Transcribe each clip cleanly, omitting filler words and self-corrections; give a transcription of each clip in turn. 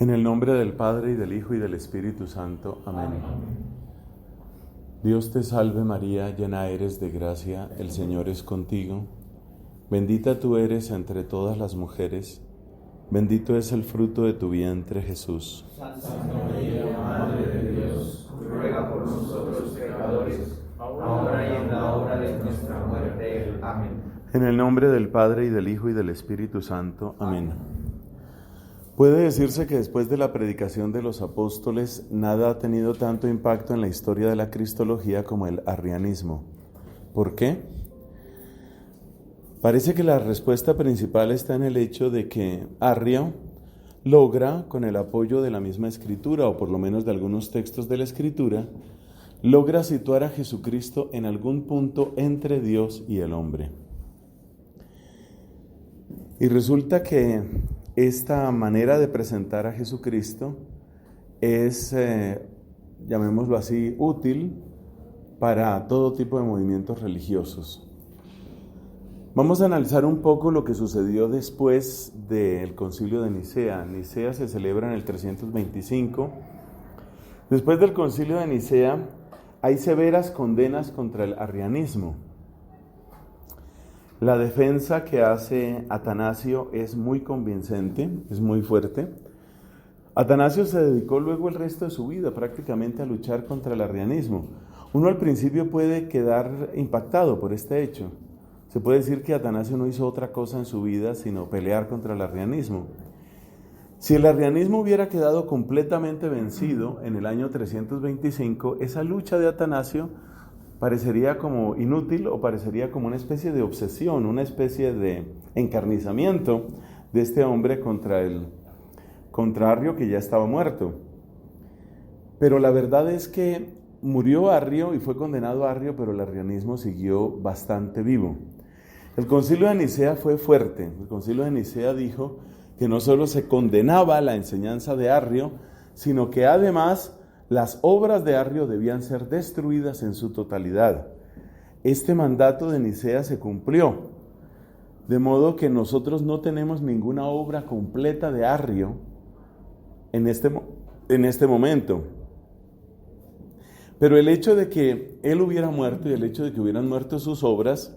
En el nombre del Padre, y del Hijo, y del Espíritu Santo. Amén. Dios te salve María, llena eres de gracia, el Señor es contigo. Bendita tú eres entre todas las mujeres, bendito es el fruto de tu vientre, Jesús. Santa María, Madre de Dios, ruega por nosotros pecadores, ahora y en la hora de nuestra muerte. Amén. En el nombre del Padre, y del Hijo, y del Espíritu Santo. Amén. Puede decirse que después de la predicación de los apóstoles, nada ha tenido tanto impacto en la historia de la cristología como el arrianismo. ¿Por qué? Parece que la respuesta principal está en el hecho de que Arrio logra, con el apoyo de la misma Escritura, o por lo menos de algunos textos de la Escritura, logra situar a Jesucristo en algún punto entre Dios y el hombre. Y resulta que esta manera de presentar a Jesucristo es, llamémoslo así, útil para todo tipo de movimientos religiosos. Vamos a analizar un poco lo que sucedió después del Concilio de Nicea. Nicea se celebra en el 325. Después del Concilio de Nicea hay severas condenas contra el arrianismo. La defensa que hace Atanasio es muy convincente, es muy fuerte. Atanasio se dedicó luego el resto de su vida prácticamente a luchar contra el arrianismo. Uno al principio puede quedar impactado por este hecho. Se puede decir que Atanasio no hizo otra cosa en su vida sino pelear contra el arrianismo. Si el arrianismo hubiera quedado completamente vencido en el año 325, esa lucha de Atanasio parecería como inútil o parecería como una especie de obsesión, una especie de encarnizamiento de este hombre contra Arrio, que ya estaba muerto. Pero la verdad es que murió Arrio y fue condenado Arrio, pero el arrianismo siguió bastante vivo. El Concilio de Nicea fue fuerte. El Concilio de Nicea dijo que no solo se condenaba la enseñanza de Arrio, sino que además las obras de Arrio debían ser destruidas en su totalidad. Este mandato de Nicea se cumplió, de modo que nosotros no tenemos ninguna obra completa de Arrio en este momento. Pero el hecho de que él hubiera muerto y el hecho de que hubieran muerto sus obras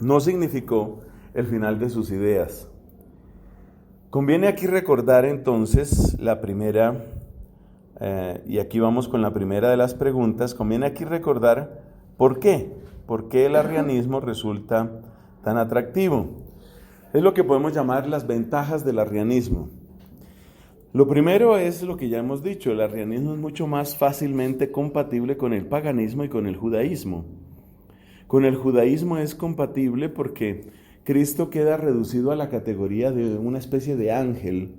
no significó el final de sus ideas. Conviene aquí recordar entonces la primera, y aquí vamos con la primera de las preguntas, conviene aquí recordar por qué el arrianismo resulta tan atractivo. Es lo que podemos llamar las ventajas del arrianismo. Lo primero es lo que ya hemos dicho, el arrianismo es mucho más fácilmente compatible con el paganismo y con el judaísmo. Con el judaísmo es compatible porque Cristo queda reducido a la categoría de una especie de ángel,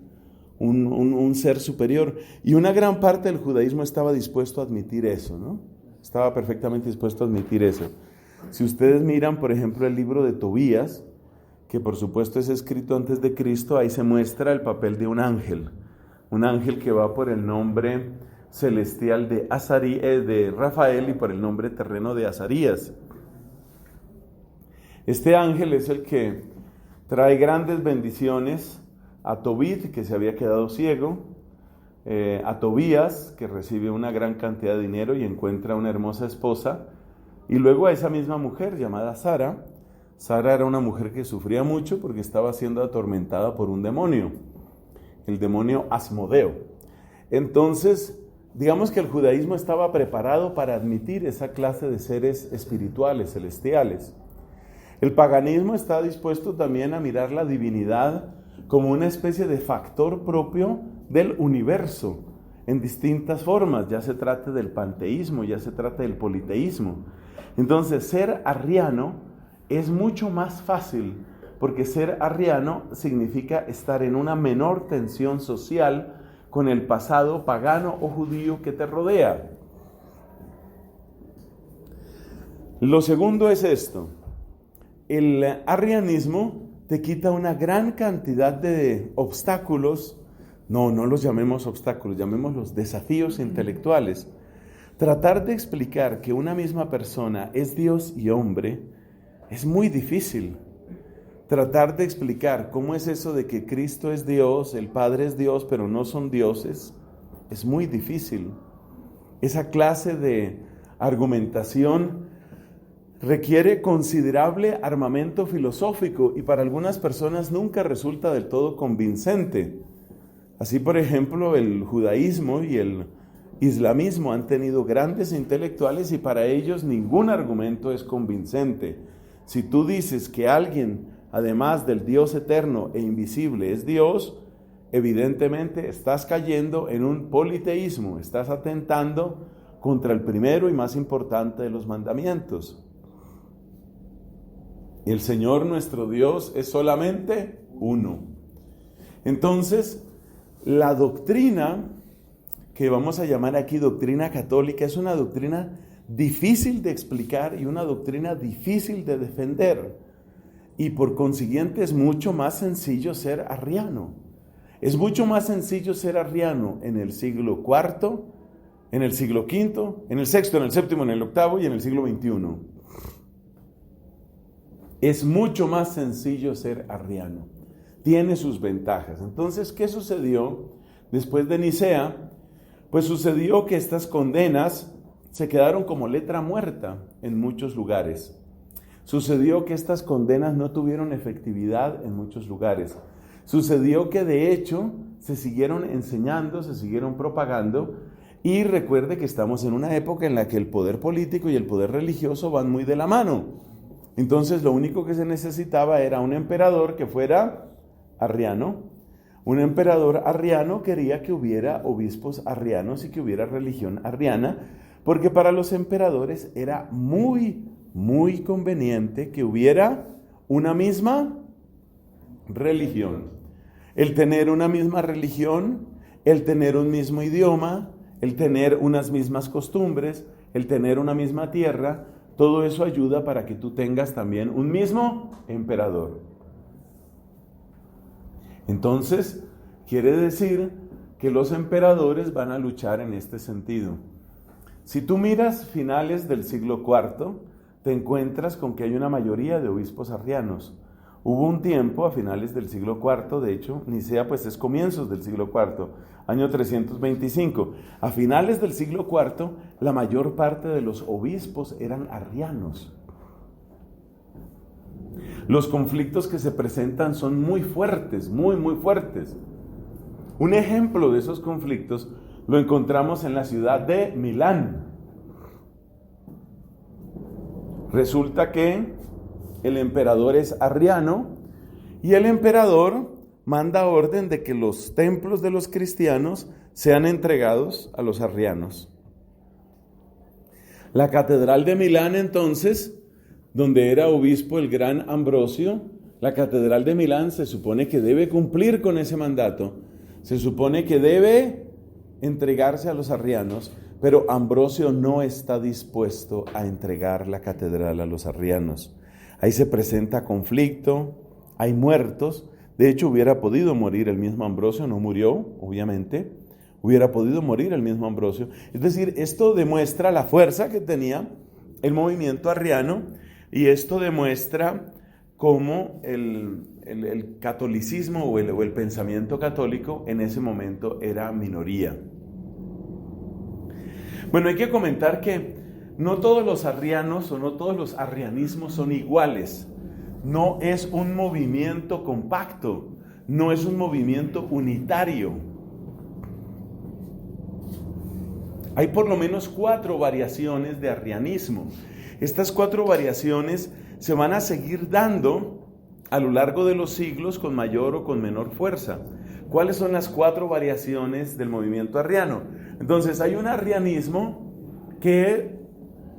un ser superior, y una gran parte del judaísmo estaba dispuesto a admitir eso, ¿no? Estaba perfectamente dispuesto a admitir eso. Si ustedes miran, por ejemplo, el libro de Tobías, que por supuesto es escrito antes de Cristo, ahí se muestra el papel de un ángel que va por el nombre celestial de Rafael y por el nombre terreno de Azarías. Este ángel es el que trae grandes bendiciones a Tobit, que se había quedado ciego, a Tobías, que recibe una gran cantidad de dinero y encuentra una hermosa esposa, y luego a esa misma mujer llamada Sara. Sara era una mujer que sufría mucho porque estaba siendo atormentada por un demonio, el demonio Asmodeo. Entonces, digamos que el judaísmo estaba preparado para admitir esa clase de seres espirituales, celestiales. El paganismo está dispuesto también a mirar la divinidad como una especie de factor propio del universo, en distintas formas, ya se trate del panteísmo, ya se trate del politeísmo. Entonces, ser arriano es mucho más fácil, porque ser arriano significa estar en una menor tensión social con el pasado pagano o judío que te rodea. Lo segundo es esto: el arrianismo te quita una gran cantidad de obstáculos, no los llamemos obstáculos, llamémoslos desafíos intelectuales. Tratar de explicar que una misma persona es Dios y hombre es muy difícil. tratar de explicar cómo es eso de que Cristo es Dios, el Padre es Dios, pero no son dioses, es muy difícil. Esa clase de argumentación requiere considerable armamento filosófico y para algunas personas nunca resulta del todo convincente. Así, por ejemplo, el judaísmo y el islamismo han tenido grandes intelectuales y para ellos ningún argumento es convincente. Si tú dices que alguien, además del Dios eterno e invisible, es Dios, evidentemente estás cayendo en un politeísmo, estás atentando contra el primero y más importante de los mandamientos. El Señor nuestro Dios es solamente uno. Entonces, la doctrina que vamos a llamar aquí doctrina católica es una doctrina difícil de explicar y una doctrina difícil de defender. Y por consiguiente es mucho más sencillo ser arriano. Es mucho más sencillo ser arriano en el siglo IV, en el siglo V, en el VI, en el VII, en el VIII y en el siglo XXI. Es mucho más sencillo ser arriano. Tiene sus ventajas. Entonces, ¿qué sucedió después de Nicea? Pues sucedió que estas condenas se quedaron como letra muerta en muchos lugares. Sucedió que estas condenas no tuvieron efectividad en muchos lugares. Sucedió que de hecho se siguieron enseñando, se siguieron propagando, y recuerde que estamos en una época en la que el poder político y el poder religioso van muy de la mano. Entonces lo único que se necesitaba era un emperador que fuera arriano. Un emperador arriano quería que hubiera obispos arrianos y que hubiera religión arriana, porque para los emperadores era muy conveniente que hubiera una misma religión. El tener una misma religión, el tener un mismo idioma, el tener unas mismas costumbres, el tener una misma tierra, todo eso ayuda para que tú tengas también un mismo emperador. Entonces, quiere decir que los emperadores van a luchar en este sentido. Si tú miras finales del siglo IV, te encuentras con que hay una mayoría de obispos arrianos. Hubo un tiempo a finales del siglo IV, de hecho, Nicea pues es comienzos del siglo IV, año 325. A finales del siglo IV, la mayor parte de los obispos eran arrianos. Los conflictos que se presentan son muy fuertes, muy fuertes. Un ejemplo de esos conflictos lo encontramos en la ciudad de Milán. Resulta que el emperador es arriano y el emperador manda orden de que los templos de los cristianos sean entregados a los arrianos. La catedral de Milán entonces, donde era obispo el gran Ambrosio, la catedral de Milán se supone que debe cumplir con ese mandato, se supone que debe entregarse a los arrianos, pero Ambrosio no está dispuesto a entregar la catedral a los arrianos. Ahí se presenta conflicto, hay muertos. De hecho, hubiera podido morir el mismo Ambrosio, no murió, obviamente. Hubiera podido morir el mismo Ambrosio. Es decir, esto demuestra la fuerza que tenía el movimiento arriano y esto demuestra cómo el catolicismo o el pensamiento católico en ese momento era minoría. Bueno, hay que comentar que no todos los arrianos o no todos los arrianismos son iguales. No es un movimiento compacto, no es un movimiento unitario. Hay por lo menos 4 variaciones de arrianismo. Estas 4 variaciones se van a seguir dando a lo largo de los siglos con mayor o con menor fuerza. ¿Cuáles son las 4 variaciones del movimiento arriano? Entonces hay un arrianismo que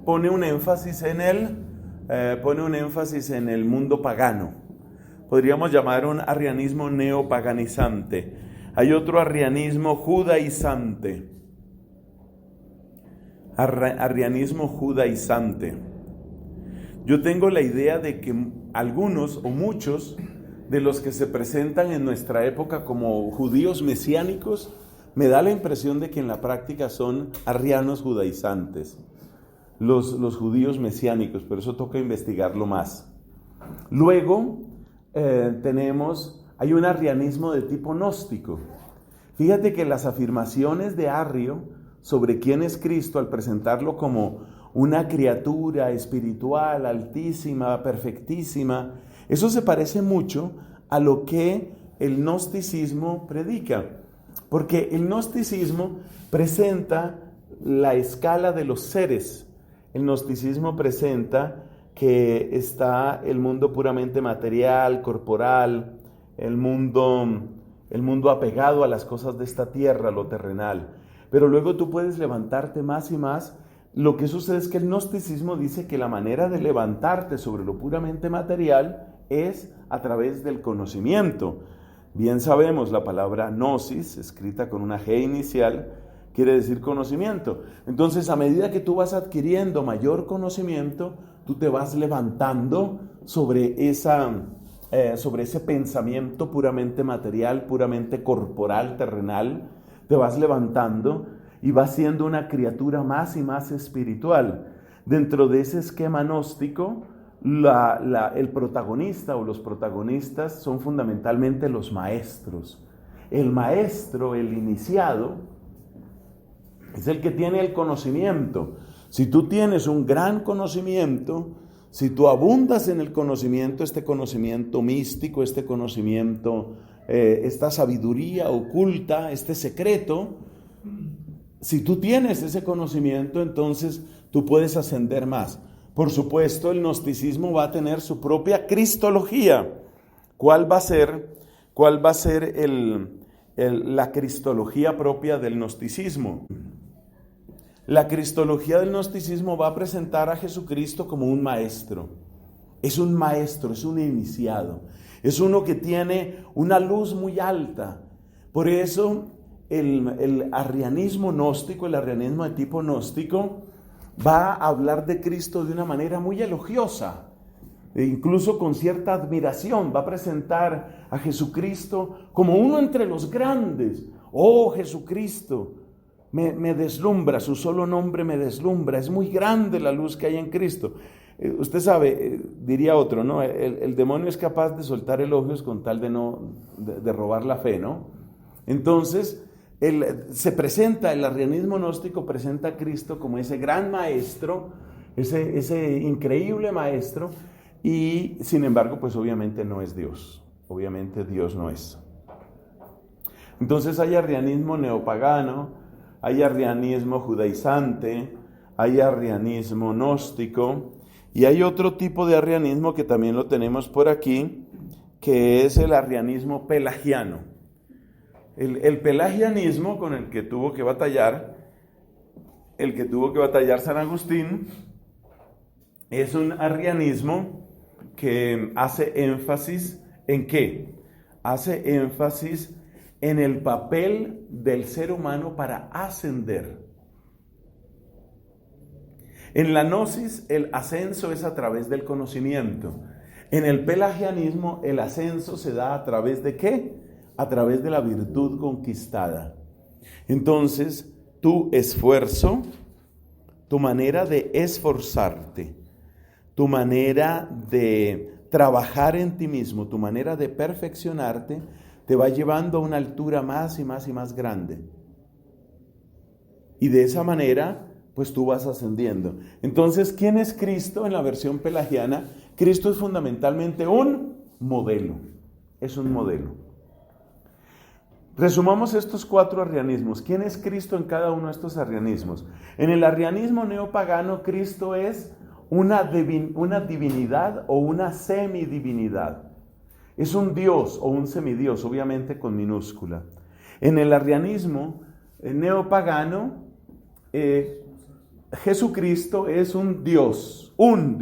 pone un énfasis en el mundo pagano. Podríamos llamar un arrianismo neopaganizante. Hay otro arrianismo judaizante. Arrianismo judaizante. Yo tengo la idea de que algunos o muchos de los que se presentan en nuestra época como judíos mesiánicos, me da la impresión de que en la práctica son arrianos judaizantes. Los judíos mesiánicos, pero eso toca investigarlo más. Luego hay un arrianismo de tipo gnóstico. Fíjate que las afirmaciones de Arrio sobre quién es Cristo, al presentarlo como una criatura espiritual, altísima, perfectísima, eso se parece mucho a lo que el gnosticismo predica, porque el gnosticismo presenta la escala de los seres. El gnosticismo presenta que está el mundo puramente material, corporal, el mundo apegado a las cosas de esta tierra, lo terrenal. Pero luego tú puedes levantarte más y más. Lo que sucede es que el gnosticismo dice que la manera de levantarte sobre lo puramente material es a través del conocimiento. Bien sabemos, la palabra gnosis, escrita con una G inicial, quiere decir conocimiento. Entonces, a medida que tú vas adquiriendo mayor conocimiento, tú te vas levantando sobre ese pensamiento puramente material, puramente corporal, terrenal. Te vas levantando y vas siendo una criatura más y más espiritual. Dentro de ese esquema gnóstico, el protagonista o los protagonistas son fundamentalmente los maestros. El maestro, el iniciado, es el que tiene el conocimiento. Si tú tienes un gran conocimiento, si tú abundas en el conocimiento, este conocimiento místico, este conocimiento, esta sabiduría oculta, este secreto, si tú tienes ese conocimiento, entonces tú puedes ascender más. Por supuesto, el gnosticismo va a tener su propia cristología. ¿Cuál va a ser la cristología propia del gnosticismo? La cristología del gnosticismo va a presentar a Jesucristo como un maestro. Es un maestro, es un iniciado. Es uno que tiene una luz muy alta. Por eso el arrianismo gnóstico, el arrianismo de tipo gnóstico, va a hablar de Cristo de una manera muy elogiosa, e incluso con cierta admiración. Va a presentar a Jesucristo como uno entre los grandes. Oh, Jesucristo, me deslumbra, su solo nombre me deslumbra, es muy grande la luz que hay en Cristo. Usted sabe, diría otro, ¿no? El demonio es capaz de soltar elogios con tal de robar la fe, ¿no? Entonces, el arrianismo gnóstico presenta a Cristo como ese gran maestro, ese increíble maestro, y sin embargo, pues obviamente no es Dios. Obviamente Dios no es. Entonces hay arrianismo neopagano, hay arrianismo judaizante, hay arrianismo gnóstico, y hay otro tipo de arrianismo que también lo tenemos por aquí, que es el arrianismo pelagiano. El pelagianismo con el que tuvo que batallar San Agustín, es un arrianismo que hace énfasis ¿en qué? Hace énfasis en el papel del ser humano para ascender. En la gnosis, el ascenso es a través del conocimiento. En el pelagianismo, el ascenso se da a través de ¿qué? A través de la virtud conquistada. Entonces, tu esfuerzo, tu manera de esforzarte, tu manera de trabajar en ti mismo, tu manera de perfeccionarte, te va llevando a una altura más y más y más grande. Y de esa manera, pues tú vas ascendiendo. Entonces, ¿quién es Cristo en la versión pelagiana? Cristo es fundamentalmente un modelo. Es un modelo. Resumamos estos 4 arrianismos. ¿Quién es Cristo en cada uno de estos arrianismos? En el arrianismo neopagano, Cristo es una divinidad o una semidivinidad. Es un dios o un semidios, obviamente con minúscula. En el arrianismo neopagano, Jesucristo es un dios, un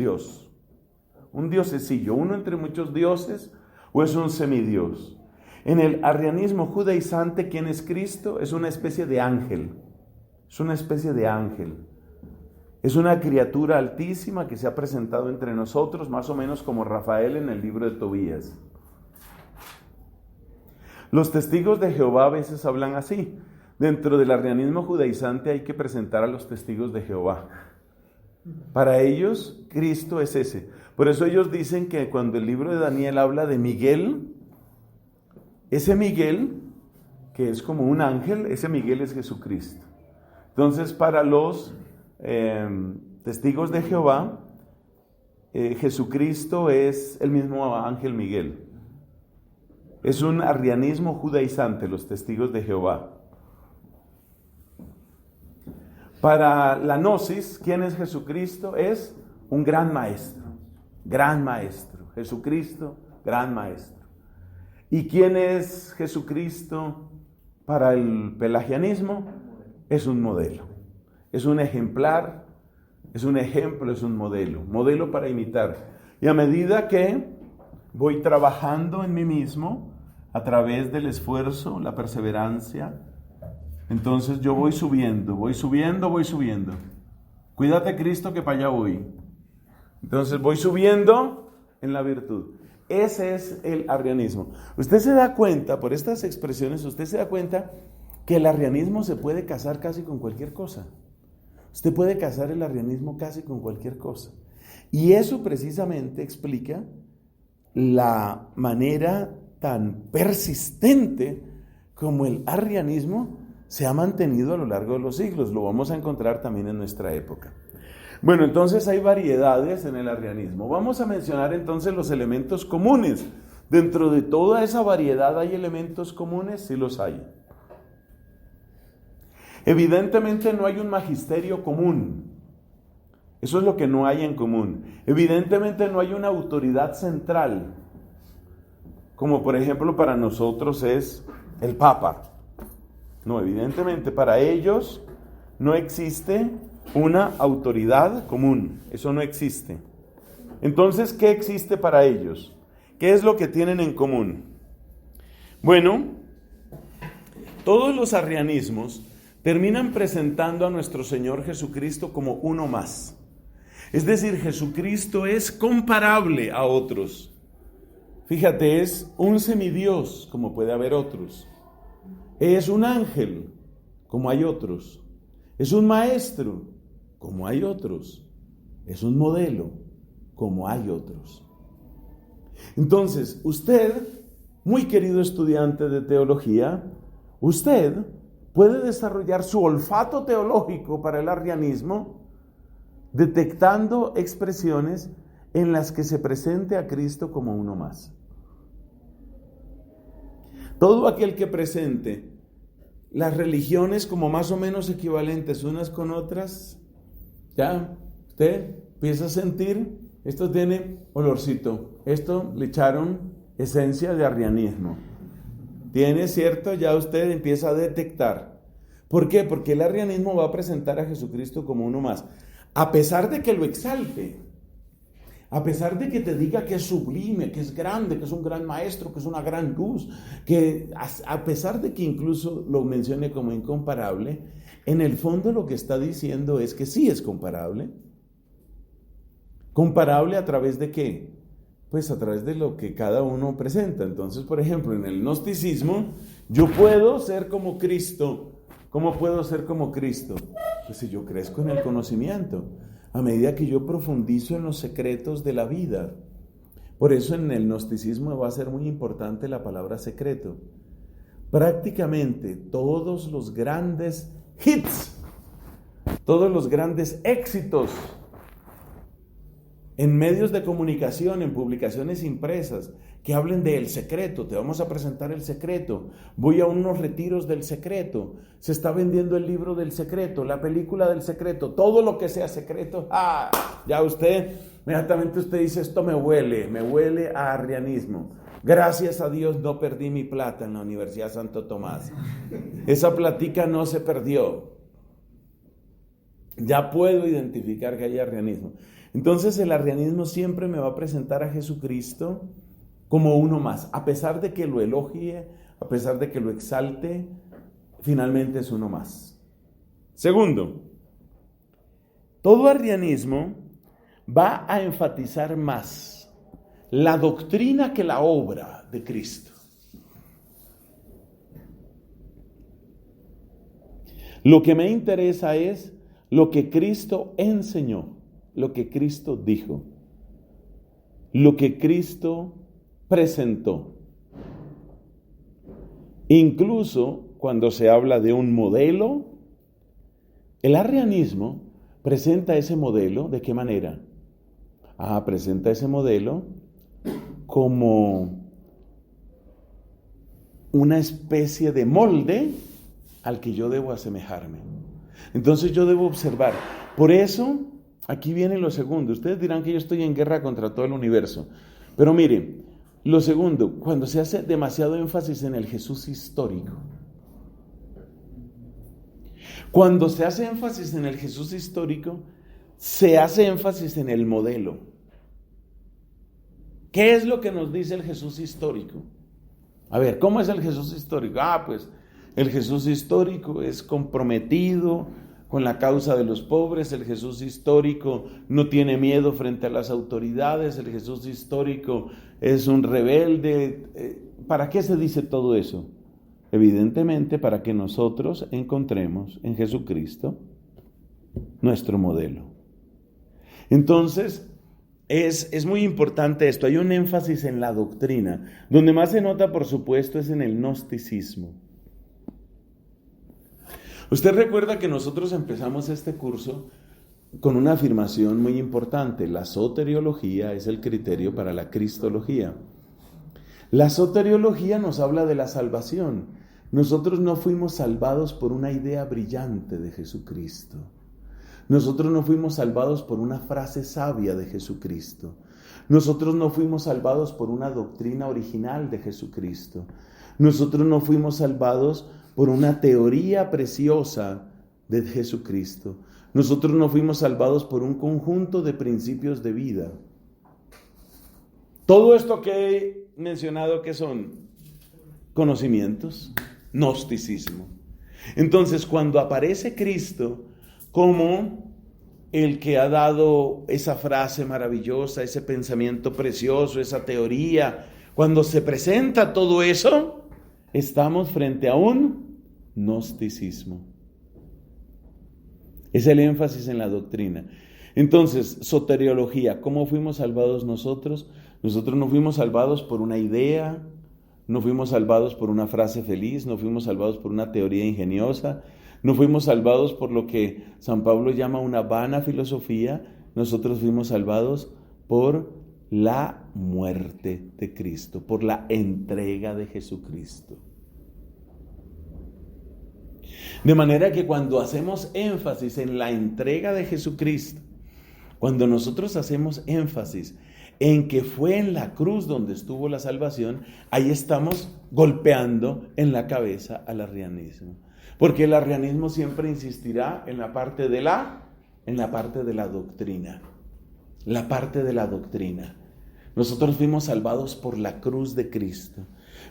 diosecillo, uno entre muchos dioses, o es un semidios. En el arrianismo judaizante, ¿quién es Cristo? Es una especie de ángel. Es una especie de ángel. Es una criatura altísima que se ha presentado entre nosotros, más o menos como Rafael en el libro de Tobías. Los testigos de Jehová a veces hablan así. Dentro del arrianismo judaizante hay que presentar a los testigos de Jehová. Para ellos, Cristo es ese. Por eso ellos dicen que cuando el libro de Daniel habla de Miguel, ese Miguel, que es como un ángel, ese Miguel es Jesucristo. Entonces, para los testigos de Jehová, Jesucristo es el mismo ángel Miguel. Es un arrianismo judaizante, los testigos de Jehová. Para la gnosis, ¿quién es Jesucristo? Es un gran maestro. Gran maestro. Jesucristo, gran maestro. ¿Y quién es Jesucristo para el pelagianismo? Es un modelo. Es un ejemplar, es un ejemplo, es un modelo. Modelo para imitar. Y a medida que voy trabajando en mí mismo, a través del esfuerzo, la perseverancia, entonces yo voy subiendo. Cuídate, Cristo, que para allá voy. Entonces voy subiendo en la virtud. Ese es el arrianismo. Usted se da cuenta, por estas expresiones, usted se da cuenta que el arrianismo se puede casar casi con cualquier cosa. Usted puede casar el arrianismo casi con cualquier cosa. Y eso precisamente explica la manera tan persistente como el arrianismo se ha mantenido a lo largo de los siglos. Lo vamos a encontrar también en nuestra época. Bueno, entonces hay variedades en el arrianismo. Vamos a mencionar entonces los elementos comunes. Dentro de toda esa variedad hay elementos comunes, sí los hay. Evidentemente no hay un magisterio común. Eso es lo que no hay en común. Evidentemente no hay una autoridad central, como por ejemplo para nosotros es el Papa. No, evidentemente para ellos no existe una autoridad común. Eso no existe. Entonces, ¿qué existe para ellos? ¿Qué es lo que tienen en común? Bueno, todos los arrianismos terminan presentando a nuestro Señor Jesucristo como uno más. Es decir, Jesucristo es comparable a otros. Fíjate, es un semidios, como puede haber otros. Es un ángel, como hay otros. Es un maestro, como hay otros. Es un modelo, como hay otros. Entonces, usted, muy querido estudiante de teología, usted puede desarrollar su olfato teológico para el arrianismo detectando expresiones en las que se presente a Cristo como uno más. Todo aquel que presente las religiones como más o menos equivalentes unas con otras, ya usted empieza a sentir, esto tiene olorcito, esto le echaron esencia de arrianismo. Tiene cierto, ya usted empieza a detectar. ¿Por qué? Porque el arrianismo va a presentar a Jesucristo como uno más. A pesar de que lo exalte, a pesar de que te diga que es sublime, que es grande, que es un gran maestro, que es una gran luz, que a pesar de que incluso lo mencione como incomparable, en el fondo lo que está diciendo es que sí es comparable. ¿Comparable a través de qué? Pues a través de lo que cada uno presenta. Entonces, por ejemplo, en el gnosticismo, yo puedo ser como Cristo. ¿Cómo puedo ser como Cristo? Pues si yo crezco en el conocimiento, a medida que yo profundizo en los secretos de la vida. Por eso en el gnosticismo va a ser muy importante la palabra secreto. Prácticamente todos los grandes hits, todos los grandes éxitos en medios de comunicación, en publicaciones impresas, que hablen del secreto, te vamos a presentar el secreto, voy a unos retiros del secreto, se está vendiendo el libro del secreto, la película del secreto, todo lo que sea secreto, ya usted, inmediatamente usted dice, esto me huele a arrianismo. Gracias a Dios no perdí mi plata en la Universidad Santo Tomás. Esa platica no se perdió. Ya puedo identificar que hay arrianismo. Entonces el arrianismo siempre me va a presentar a Jesucristo como uno más. A pesar de que lo elogie, a pesar de que lo exalte, finalmente es uno más. Segundo, todo arrianismo va a enfatizar más la doctrina que la obra de Cristo. Lo que me interesa es lo que Cristo enseñó, lo que Cristo dijo. lo que Cristo presentó. Incluso cuando se habla de un modelo, el arrianismo presenta ese modelo, ¿de qué manera? Presenta ese modelo como una especie de molde al que yo debo asemejarme. Entonces yo debo observar. Por eso, aquí viene lo segundo. Ustedes dirán que yo estoy en guerra contra todo el universo. Pero miren, lo segundo, cuando se hace demasiado énfasis en el Jesús histórico. Cuando se hace énfasis en el Jesús histórico, se hace énfasis en el modelo. ¿Qué es lo que nos dice el Jesús histórico? A ver, ¿cómo es el Jesús histórico? Pues el Jesús histórico es comprometido con la causa de los pobres, el Jesús histórico no tiene miedo frente a las autoridades, el Jesús histórico es un rebelde. ¿Para qué se dice todo eso? Evidentemente para que nosotros encontremos en Jesucristo nuestro modelo. Entonces, es muy importante esto. Hay un énfasis en la doctrina. Donde más se nota, por supuesto, es en el gnosticismo. Usted recuerda que nosotros empezamos este curso con una afirmación muy importante. La soteriología es el criterio para la cristología. La soteriología nos habla de la salvación. Nosotros no fuimos salvados por una idea brillante de Jesucristo. Nosotros no fuimos salvados por una frase sabia de Jesucristo. Nosotros no fuimos salvados por una doctrina original de Jesucristo. Nosotros no fuimos salvados por una teoría preciosa de Jesucristo. Nosotros no fuimos salvados por un conjunto de principios de vida. Todo esto que he mencionado, ¿qué son? Conocimientos, gnosticismo. Entonces, cuando aparece Cristo como el que ha dado esa frase maravillosa, ese pensamiento precioso, esa teoría, cuando se presenta todo eso, estamos frente a un gnosticismo. Es el énfasis en la doctrina. Entonces, soteriología, ¿cómo fuimos salvados nosotros? Nosotros no fuimos salvados por una idea, no fuimos salvados por una frase feliz, no fuimos salvados por una teoría ingeniosa, no fuimos salvados por lo que San Pablo llama una vana filosofía. Nosotros fuimos salvados por la muerte de Cristo, por la entrega de Jesucristo. De manera que cuando hacemos énfasis en la entrega de Jesucristo, cuando nosotros hacemos énfasis en que fue en la cruz donde estuvo la salvación, ahí estamos golpeando en la cabeza al arrianismo. Porque el arrianismo siempre insistirá en la parte de la doctrina. La parte de la doctrina. Nosotros fuimos salvados por la cruz de Cristo,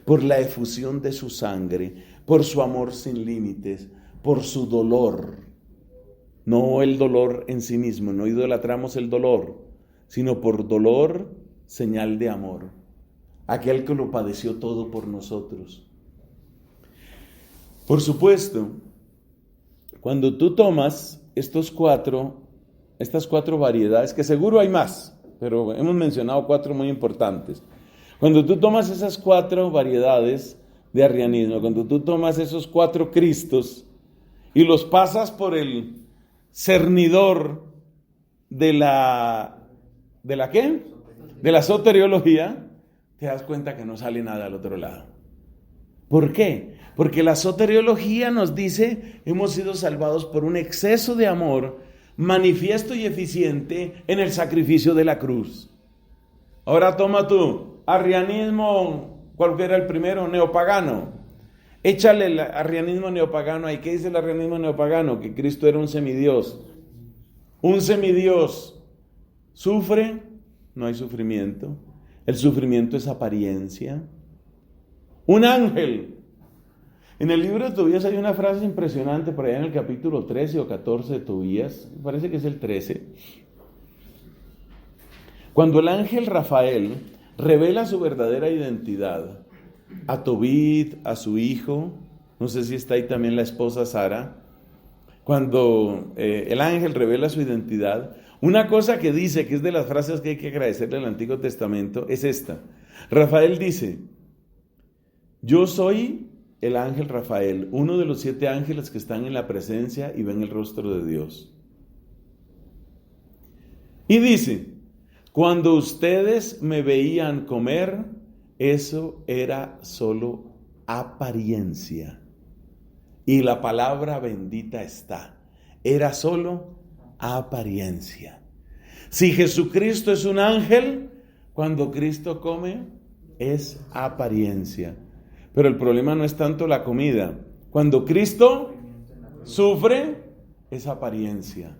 por la efusión de su sangre, por su amor sin límites, por su dolor. No el dolor en sí mismo, no idolatramos el dolor, sino por dolor, señal de amor. Aquel que lo padeció todo por nosotros. Por supuesto, cuando tú tomas estas cuatro variedades, que seguro hay más, pero hemos mencionado 4 muy importantes. Cuando tú tomas esas 4 variedades de arrianismo, cuando tú tomas esos 4 Cristos y los pasas por el cernidor de la ¿qué? De la soteriología, te das cuenta que no sale nada al otro lado. ¿Por qué? Porque la soteriología nos dice, hemos sido salvados por un exceso de amor manifiesto y eficiente en el sacrificio de la cruz. Ahora toma tú, arrianismo, ¿cuál era el primero? Neopagano. Échale el arrianismo neopagano ahí. ¿Qué dice el arrianismo neopagano? Que Cristo era un semidios. Un semidios sufre, no hay sufrimiento. El sufrimiento es apariencia. Un ángel. En el libro de Tobías hay una frase impresionante por allá en el capítulo 13 o 14 de Tobías, parece que es el 13. Cuando el ángel Rafael revela su verdadera identidad a Tobit, a su hijo, no sé si está ahí también la esposa Sara, cuando el ángel revela su identidad, Una cosa que dice, que es de las frases que hay que agradecerle al Antiguo Testamento, es esta. Rafael dice, yo soy el ángel Rafael, uno de los 7 ángeles que están en la presencia y ven el rostro de Dios. Y dice, cuando ustedes me veían comer, eso era solo apariencia. Y la palabra bendita está. Era solo apariencia. Si Jesucristo es un ángel, cuando Cristo come, es apariencia. Pero el problema no es tanto la comida. Cuando Cristo sufre, es apariencia.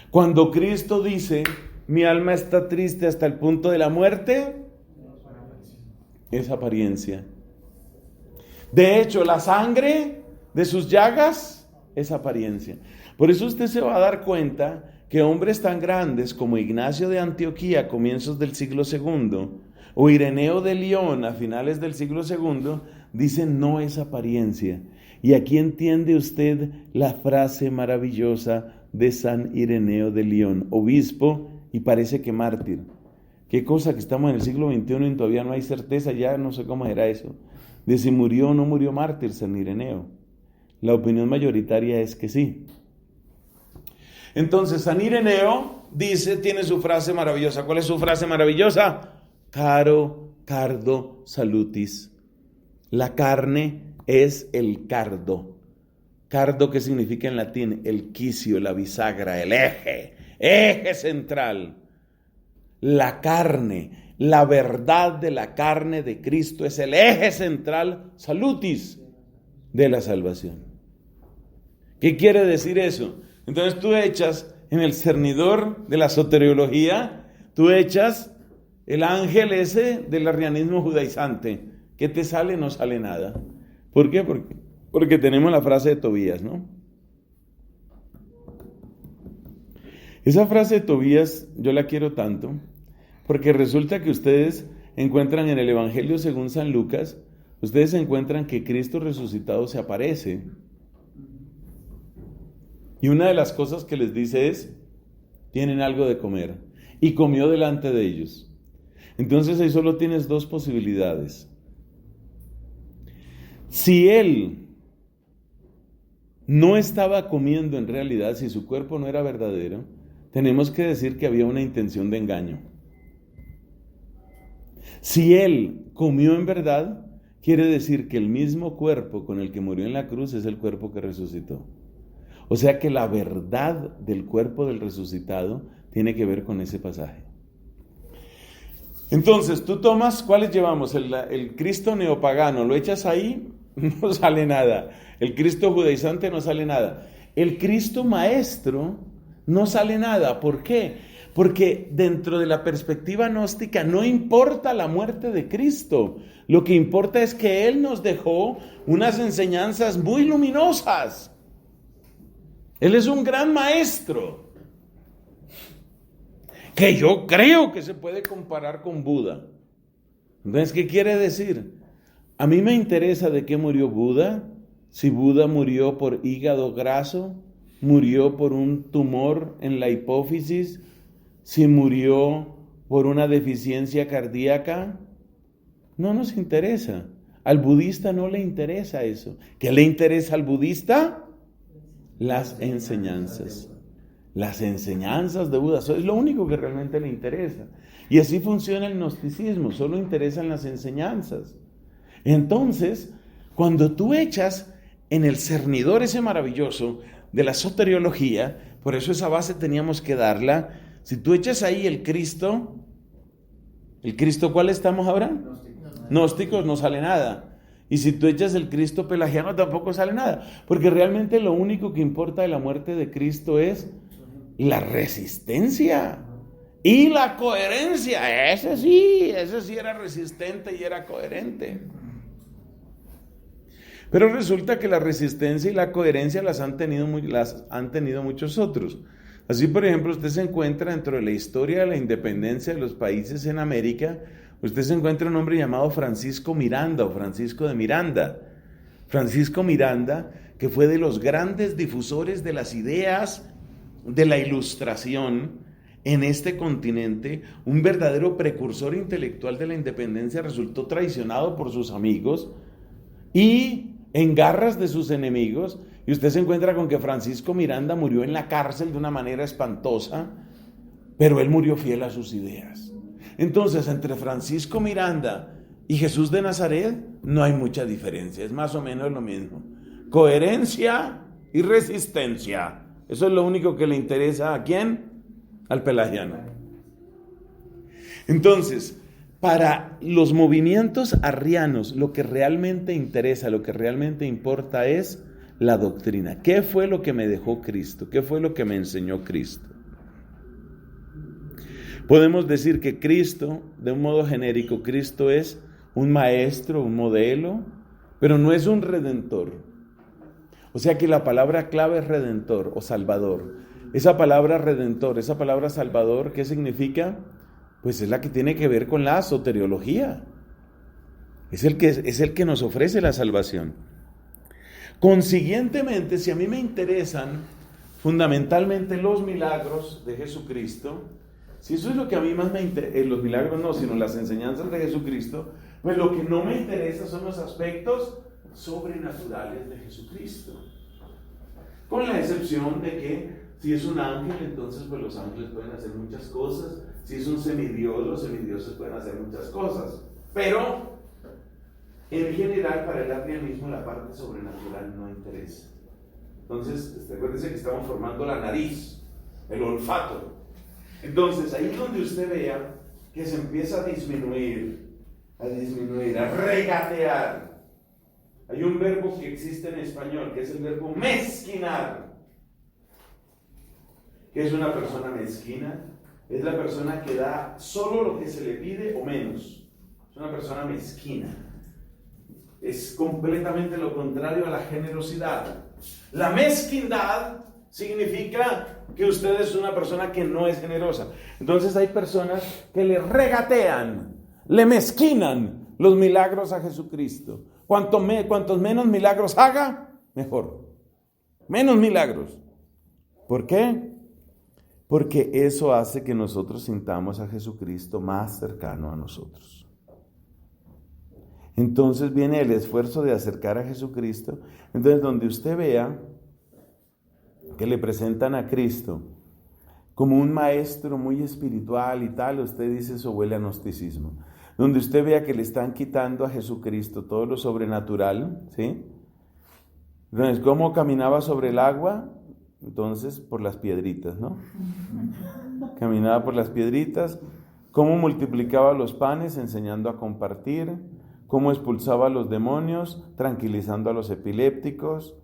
Cuando Cristo dice, mi alma está triste hasta el punto de la muerte, es apariencia. De hecho, la sangre de sus llagas es apariencia. Por eso usted se va a dar cuenta que hombres tan grandes como Ignacio de Antioquía a comienzos del siglo II o Ireneo de León a finales del siglo II dicen no es apariencia. Y aquí entiende usted la frase maravillosa de San Ireneo de León, obispo y parece que mártir. Qué cosa que estamos en el siglo XXI y todavía no hay certeza, ya no sé cómo era eso, de si murió o no murió mártir San Ireneo. La opinión mayoritaria es que sí. Entonces San Ireneo dice, tiene su frase maravillosa. ¿Cuál es su frase maravillosa? Caro cardo salutis. La carne es el cardo. Cardo, ¿qué significa en latín? El quicio, la bisagra, el eje central. La carne, la verdad de la carne de Cristo es el eje central, salutis, de la salvación. ¿Qué quiere decir eso? Entonces tú echas en el cernidor de la soteriología, tú echas el ángel ese del arrianismo judaizante. ¿Qué te sale? No sale nada. ¿Por qué? Porque tenemos la frase de Tobías, ¿no? Esa frase de Tobías yo la quiero tanto, porque resulta que ustedes encuentran en el Evangelio según San Lucas, ustedes encuentran que Cristo resucitado se aparece. Y una de las cosas que les dice es, tienen algo de comer. Y comió delante de ellos. Entonces ahí solo tienes 2 posibilidades. Si él no estaba comiendo en realidad, si su cuerpo no era verdadero, tenemos que decir que había una intención de engaño. Si él comió en verdad, quiere decir que el mismo cuerpo con el que murió en la cruz es el cuerpo que resucitó. O sea que la verdad del cuerpo del resucitado tiene que ver con ese pasaje. Entonces, tú tomas, ¿cuáles llevamos? El Cristo neopagano, lo echas ahí, no sale nada. El Cristo judaizante no sale nada. El Cristo maestro no sale nada. ¿Por qué? Porque dentro de la perspectiva gnóstica no importa la muerte de Cristo. Lo que importa es que Él nos dejó unas enseñanzas muy luminosas. Él es un gran maestro, que yo creo que se puede comparar con Buda. Entonces, ¿qué quiere decir? A mí me interesa de qué murió Buda. Si Buda murió por hígado graso, murió por un tumor en la hipófisis, si murió por una deficiencia cardíaca, no nos interesa. Al budista no le interesa eso. ¿Qué le interesa al budista? Las enseñanzas. Las enseñanzas de Buda. Eso es lo único que realmente le interesa. Y así funciona el gnosticismo. Solo interesan las enseñanzas. Entonces, cuando tú echas en el cernidor ese maravilloso de la soteriología, por eso esa base teníamos que darla. Si tú echas ahí el Cristo, ¿cuál estamos ahora? Gnósticos, no sale nada. Y si tú echas el Cristo pelagiano tampoco sale nada, porque realmente lo único que importa de la muerte de Cristo es la resistencia y la coherencia. Ese sí era resistente y era coherente. Pero resulta que la resistencia y la coherencia las han tenido muchos otros. Así, por ejemplo, usted se encuentra dentro de la historia de la independencia de los países en América. Usted se encuentra un hombre llamado Francisco Miranda o Francisco de Miranda. Francisco Miranda, que fue de los grandes difusores de las ideas de la Ilustración, en este continente, un verdadero precursor intelectual de la independencia, resultó traicionado por sus amigos y en garras de sus enemigos, y usted se encuentra con que Francisco Miranda murió en la cárcel de una manera espantosa, pero él murió fiel a sus ideas. Entonces, entre Francisco Miranda y Jesús de Nazaret no hay mucha diferencia, es más o menos lo mismo. Coherencia y resistencia. Eso es lo único que le interesa ¿a quién? Al pelagiano. Entonces, para los movimientos arrianos, lo que realmente interesa, lo que realmente importa es la doctrina. ¿Qué fue lo que me dejó Cristo? ¿Qué fue lo que me enseñó Cristo? Podemos decir que Cristo, de un modo genérico, Cristo es un maestro, un modelo, pero no es un redentor. O sea que la palabra clave es redentor o salvador. Esa palabra redentor, esa palabra salvador, ¿qué significa? Pues es la que tiene que ver con la soteriología. Es el que nos ofrece la salvación. Consiguientemente, si a mí me interesan fundamentalmente los milagros de Jesucristo, si eso es lo que a mí más me interesa, los milagros no, sino las enseñanzas de Jesucristo, pues lo que no me interesa son los aspectos sobrenaturales de Jesucristo. Con la excepción de que si es un ángel, entonces pues los ángeles pueden hacer muchas cosas. Si es un semidios, los semidioses pueden hacer muchas cosas. Pero, en general, para el arrianismo la parte sobrenatural no interesa. Entonces, recuérdense que estamos formando la nariz, el olfato. Entonces, ahí es donde usted vea que se empieza a disminuir, a regatear. Hay un verbo que existe en español, que es el verbo mezquinar. ¿Qué es una persona mezquina? Es la persona que da solo lo que se le pide o menos. Es una persona mezquina. Es completamente lo contrario a la generosidad. La mezquindad significa que usted es una persona que no es generosa. Entonces hay personas que le regatean, le mezquinan los milagros a Jesucristo. Cuantos menos milagros haga, mejor. Menos milagros. ¿Por qué? Porque eso hace que nosotros sintamos a Jesucristo más cercano a nosotros. Entonces viene el esfuerzo de acercar a Jesucristo. Entonces, donde usted vea que le presentan a Cristo como un maestro muy espiritual y tal, usted dice eso huele a gnosticismo. Donde usted vea que le están quitando a Jesucristo todo lo sobrenatural, ¿sí? Entonces, ¿cómo caminaba sobre el agua? Entonces, por las piedritas, ¿no? Caminaba por las piedritas. ¿Cómo multiplicaba los panes? Enseñando a compartir. ¿Cómo expulsaba a los demonios? Tranquilizando a los epilépticos.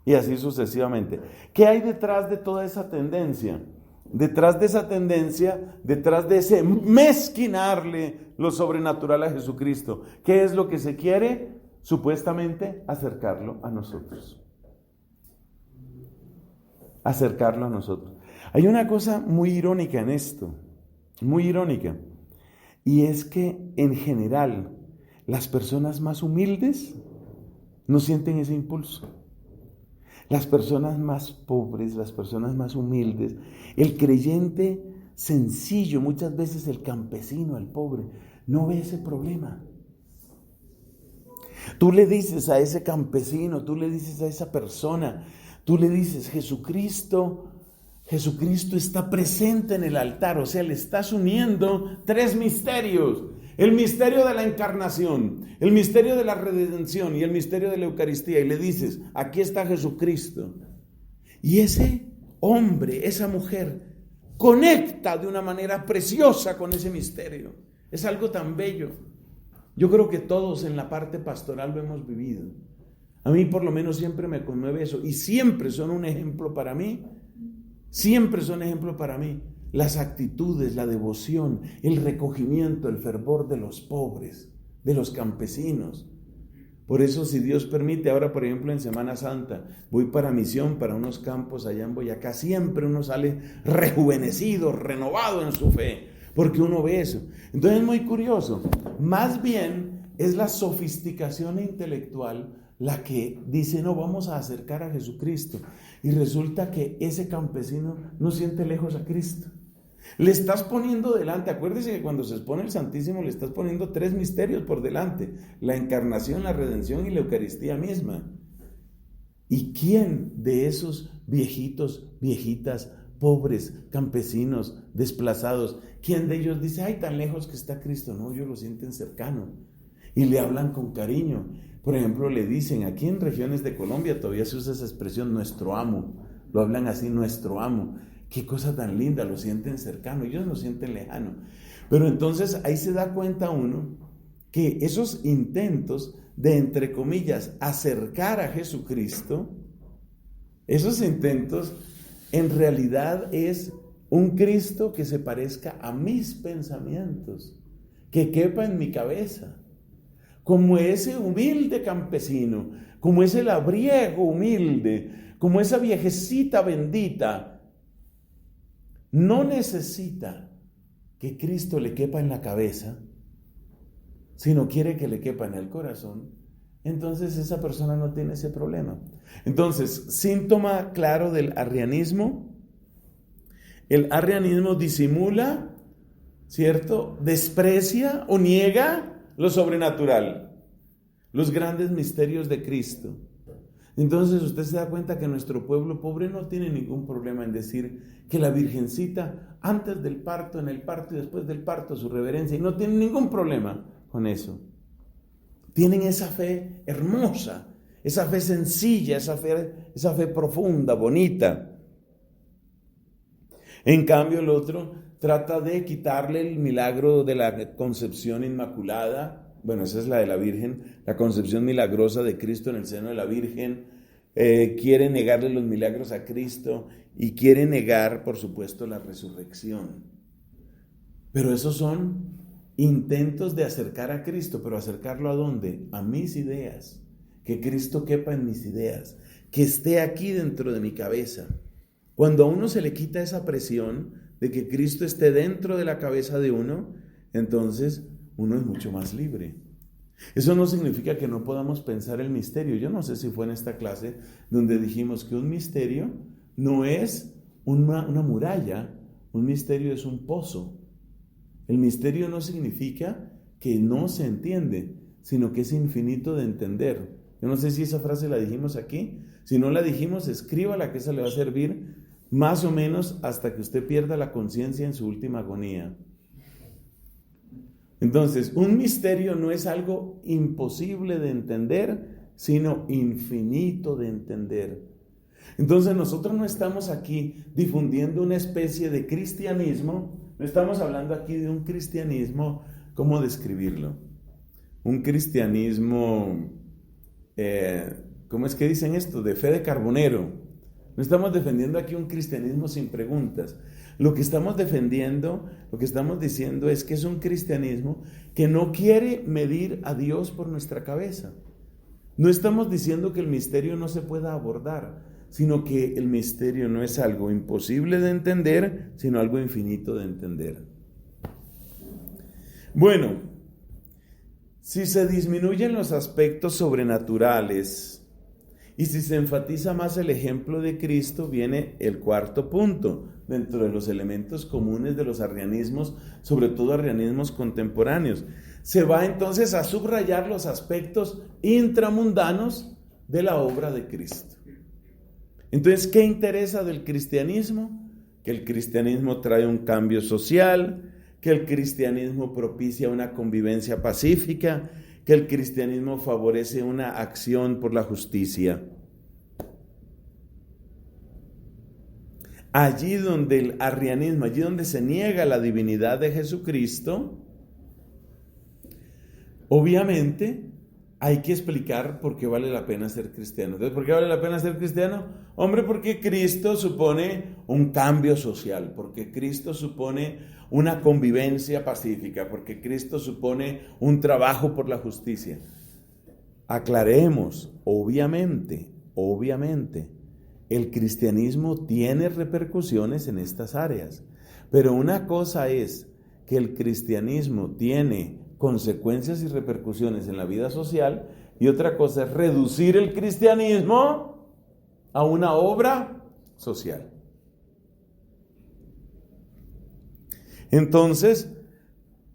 Y así sucesivamente. ¿Qué hay detrás de toda esa tendencia? Detrás de esa tendencia, detrás de ese mezquinarle lo sobrenatural a Jesucristo, ¿qué es lo que se quiere? Supuestamente acercarlo a nosotros. Acercarlo a nosotros. Hay una cosa muy irónica en esto, muy irónica, y es que en general las personas más humildes no sienten ese impulso. Las personas más pobres, las personas más humildes, el creyente sencillo, muchas veces el campesino, el pobre, no ve ese problema. Tú le dices a ese campesino, tú le dices a esa persona, tú le dices, Jesucristo está presente en el altar, o sea, le estás uniendo tres misterios. El misterio de la encarnación, el misterio de la redención y el misterio de la Eucaristía. Y le dices, aquí está Jesucristo. Y ese hombre, esa mujer, conecta de una manera preciosa con ese misterio. Es algo tan bello. Yo creo que todos en la parte pastoral lo hemos vivido. A mí por lo menos siempre me conmueve eso. Y siempre son un ejemplo para mí. Siempre son ejemplo para mí. Las actitudes, la devoción, el recogimiento, el fervor de los pobres, de los campesinos. Por eso, si Dios permite, ahora por ejemplo en Semana Santa, voy para misión, para unos campos allá en Boyacá, siempre uno sale rejuvenecido, renovado en su fe, porque uno ve eso. Entonces es muy curioso, más bien es la sofisticación intelectual la que dice, no, vamos a acercar a Jesucristo. Y resulta que ese campesino no siente lejos a Cristo. Le estás poniendo delante, acuérdese que cuando se expone el Santísimo le estás poniendo 3 misterios por delante: la encarnación, la redención y la Eucaristía misma. ¿Y quién de esos viejitos, viejitas, pobres, campesinos, desplazados, quién de ellos dice, ay, tan lejos que está Cristo? No, ellos lo sienten cercano y le hablan con cariño. Por ejemplo, le dicen, aquí en regiones de Colombia todavía se usa esa expresión, nuestro amo. Lo hablan así, nuestro amo. Qué cosa tan linda, lo sienten cercano, ellos lo sienten lejano. Pero entonces ahí se da cuenta uno que esos intentos de, entre comillas, acercar a Jesucristo, esos intentos en realidad es un Cristo que se parezca a mis pensamientos, que quepa en mi cabeza, como ese humilde campesino, como ese labriego humilde, como esa viejecita bendita. No necesita que Cristo le quepa en la cabeza, sino quiere que le quepa en el corazón. Entonces esa persona no tiene ese problema. Entonces, síntoma claro del arrianismo: el arrianismo disimula, ¿cierto? Desprecia o niega lo sobrenatural, los grandes misterios de Cristo. Entonces usted se da cuenta que nuestro pueblo pobre no tiene ningún problema en decir que la Virgencita, antes del parto, en el parto y después del parto, su reverencia, y no tienen ningún problema con eso. Tienen esa fe hermosa, esa fe sencilla, esa fe profunda, bonita. En cambio, el otro trata de quitarle el milagro de la concepción inmaculada. Bueno, esa es la de la Virgen, la concepción milagrosa de Cristo en el seno de la Virgen. Quiere negarle los milagros a Cristo y quiere negar, por supuesto, la resurrección. Pero esos son intentos de acercar a Cristo, pero ¿acercarlo a dónde? A mis ideas, que Cristo quepa en mis ideas, que esté aquí dentro de mi cabeza. Cuando a uno se le quita esa presión de que Cristo esté dentro de la cabeza de uno, entonces uno es mucho más libre. Eso no significa que no podamos pensar el misterio. Yo no sé si fue en esta clase donde dijimos que un misterio no es una muralla, un misterio es un pozo. El misterio no significa que no se entiende, sino que es infinito de entender. Yo no sé si esa frase la dijimos aquí. Si no la dijimos, escríbala, que esa le va a servir más o menos hasta que usted pierda la conciencia en su última agonía. Entonces, un misterio no es algo imposible de entender, sino infinito de entender. Entonces, nosotros no estamos aquí difundiendo una especie de cristianismo, no estamos hablando aquí de un cristianismo, ¿cómo describirlo? Un cristianismo, ¿cómo es que dicen esto? De fe de carbonero. No estamos defendiendo aquí un cristianismo sin preguntas. Lo que estamos defendiendo, lo que estamos diciendo es que es un cristianismo que no quiere medir a Dios por nuestra cabeza. No estamos diciendo que el misterio no se pueda abordar, sino que el misterio no es algo imposible de entender, sino algo infinito de entender. Bueno, si se disminuyen los aspectos sobrenaturales y si se enfatiza más el ejemplo de Cristo, viene el cuarto punto, dentro de los elementos comunes de los arrianismos, sobre todo arrianismos contemporáneos. Se va entonces a subrayar los aspectos intramundanos de la obra de Cristo. Entonces, ¿qué interesa del cristianismo? Que el cristianismo trae un cambio social, que el cristianismo propicia una convivencia pacífica, que el cristianismo favorece una acción por la justicia. Allí donde el arrianismo, allí donde se niega la divinidad de Jesucristo, obviamente hay que explicar por qué vale la pena ser cristiano. Entonces, ¿por qué vale la pena ser cristiano? Hombre, porque Cristo supone un cambio social, porque Cristo supone una convivencia pacífica, porque Cristo supone un trabajo por la justicia. Aclaremos, obviamente, el cristianismo tiene repercusiones en estas áreas, pero una cosa es que el cristianismo tiene consecuencias y repercusiones en la vida social y otra cosa es reducir el cristianismo a una obra social. Entonces,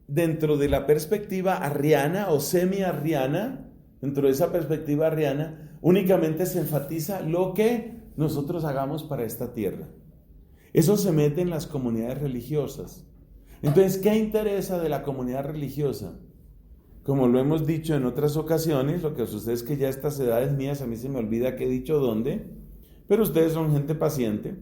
dentro de la perspectiva arriana o semi-arriana, dentro de esa perspectiva arriana, únicamente se enfatiza lo que nosotros hagamos para esta tierra. Eso se mete en las comunidades religiosas. Entonces, ¿qué interesa de la comunidad religiosa? Como lo hemos dicho en otras ocasiones, lo que sucede es que ya estas edades mías, a mí se me olvida qué he dicho dónde, pero ustedes son gente paciente.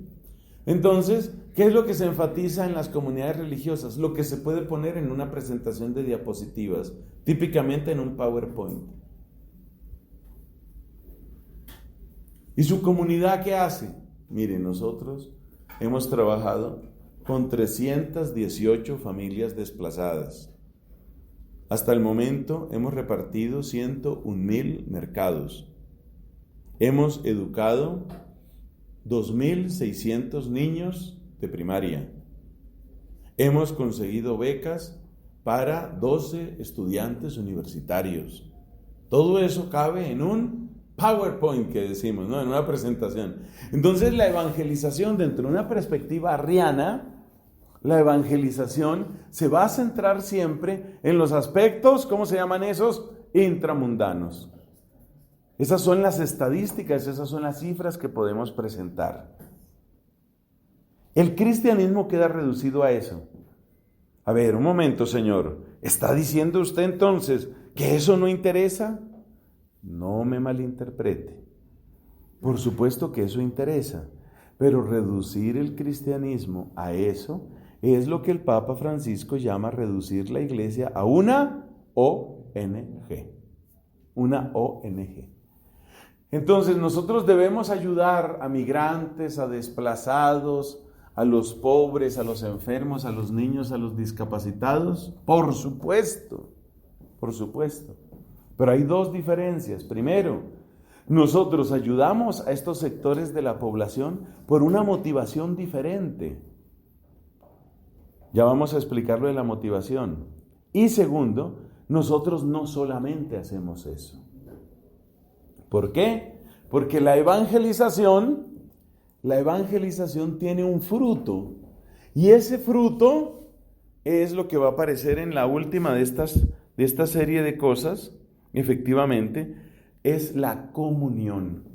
Entonces, ¿qué es lo que se enfatiza en las comunidades religiosas? Lo que se puede poner en una presentación de diapositivas, típicamente en un PowerPoint. ¿Y su comunidad qué hace? Miren, nosotros hemos trabajado con 318 familias desplazadas. Hasta el momento hemos repartido 101,000 mercados. Hemos educado 2,600 niños de primaria. Hemos conseguido becas para 12 estudiantes universitarios. Todo eso cabe en un PowerPoint que decimos, ¿no? En una presentación. Entonces la evangelización dentro de una perspectiva arriana, la evangelización se va a centrar siempre en los aspectos, ¿cómo se llaman esos? Intramundanos. Esas son las estadísticas, esas son las cifras que podemos presentar. El cristianismo queda reducido a eso. A ver, un momento, Señor. ¿Está diciendo usted entonces que eso no interesa? No me malinterprete. Por supuesto que eso interesa, pero reducir el cristianismo a eso es lo que el Papa Francisco llama reducir la iglesia a una ONG. Una ONG. Entonces nosotros debemos ayudar a migrantes, a desplazados, a los pobres, a los enfermos, a los niños, a los discapacitados. Por supuesto. Pero hay dos diferencias. Primero, nosotros ayudamos a estos sectores de la población por una motivación diferente. Ya vamos a explicar lo de la motivación. Y segundo, nosotros no solamente hacemos eso. ¿Por qué? Porque la evangelización tiene un fruto. Y ese fruto es lo que va a aparecer en la última de esta serie de cosas. Efectivamente, es la comunión.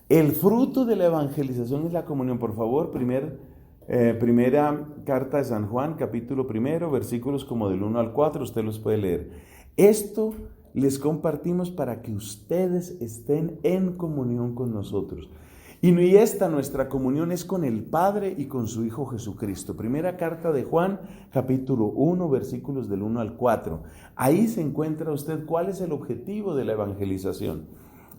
El fruto de la evangelización es la comunión. Por favor, primera carta de San Juan, capítulo 1, versículos como del 1 al 4, usted los puede leer. Esto les compartimos para que ustedes estén en comunión con nosotros. Y esta nuestra comunión es con el Padre y con su Hijo Jesucristo. Primera carta de Juan, capítulo 1, versículos del 1 al 4. Ahí se encuentra usted cuál es el objetivo de la evangelización.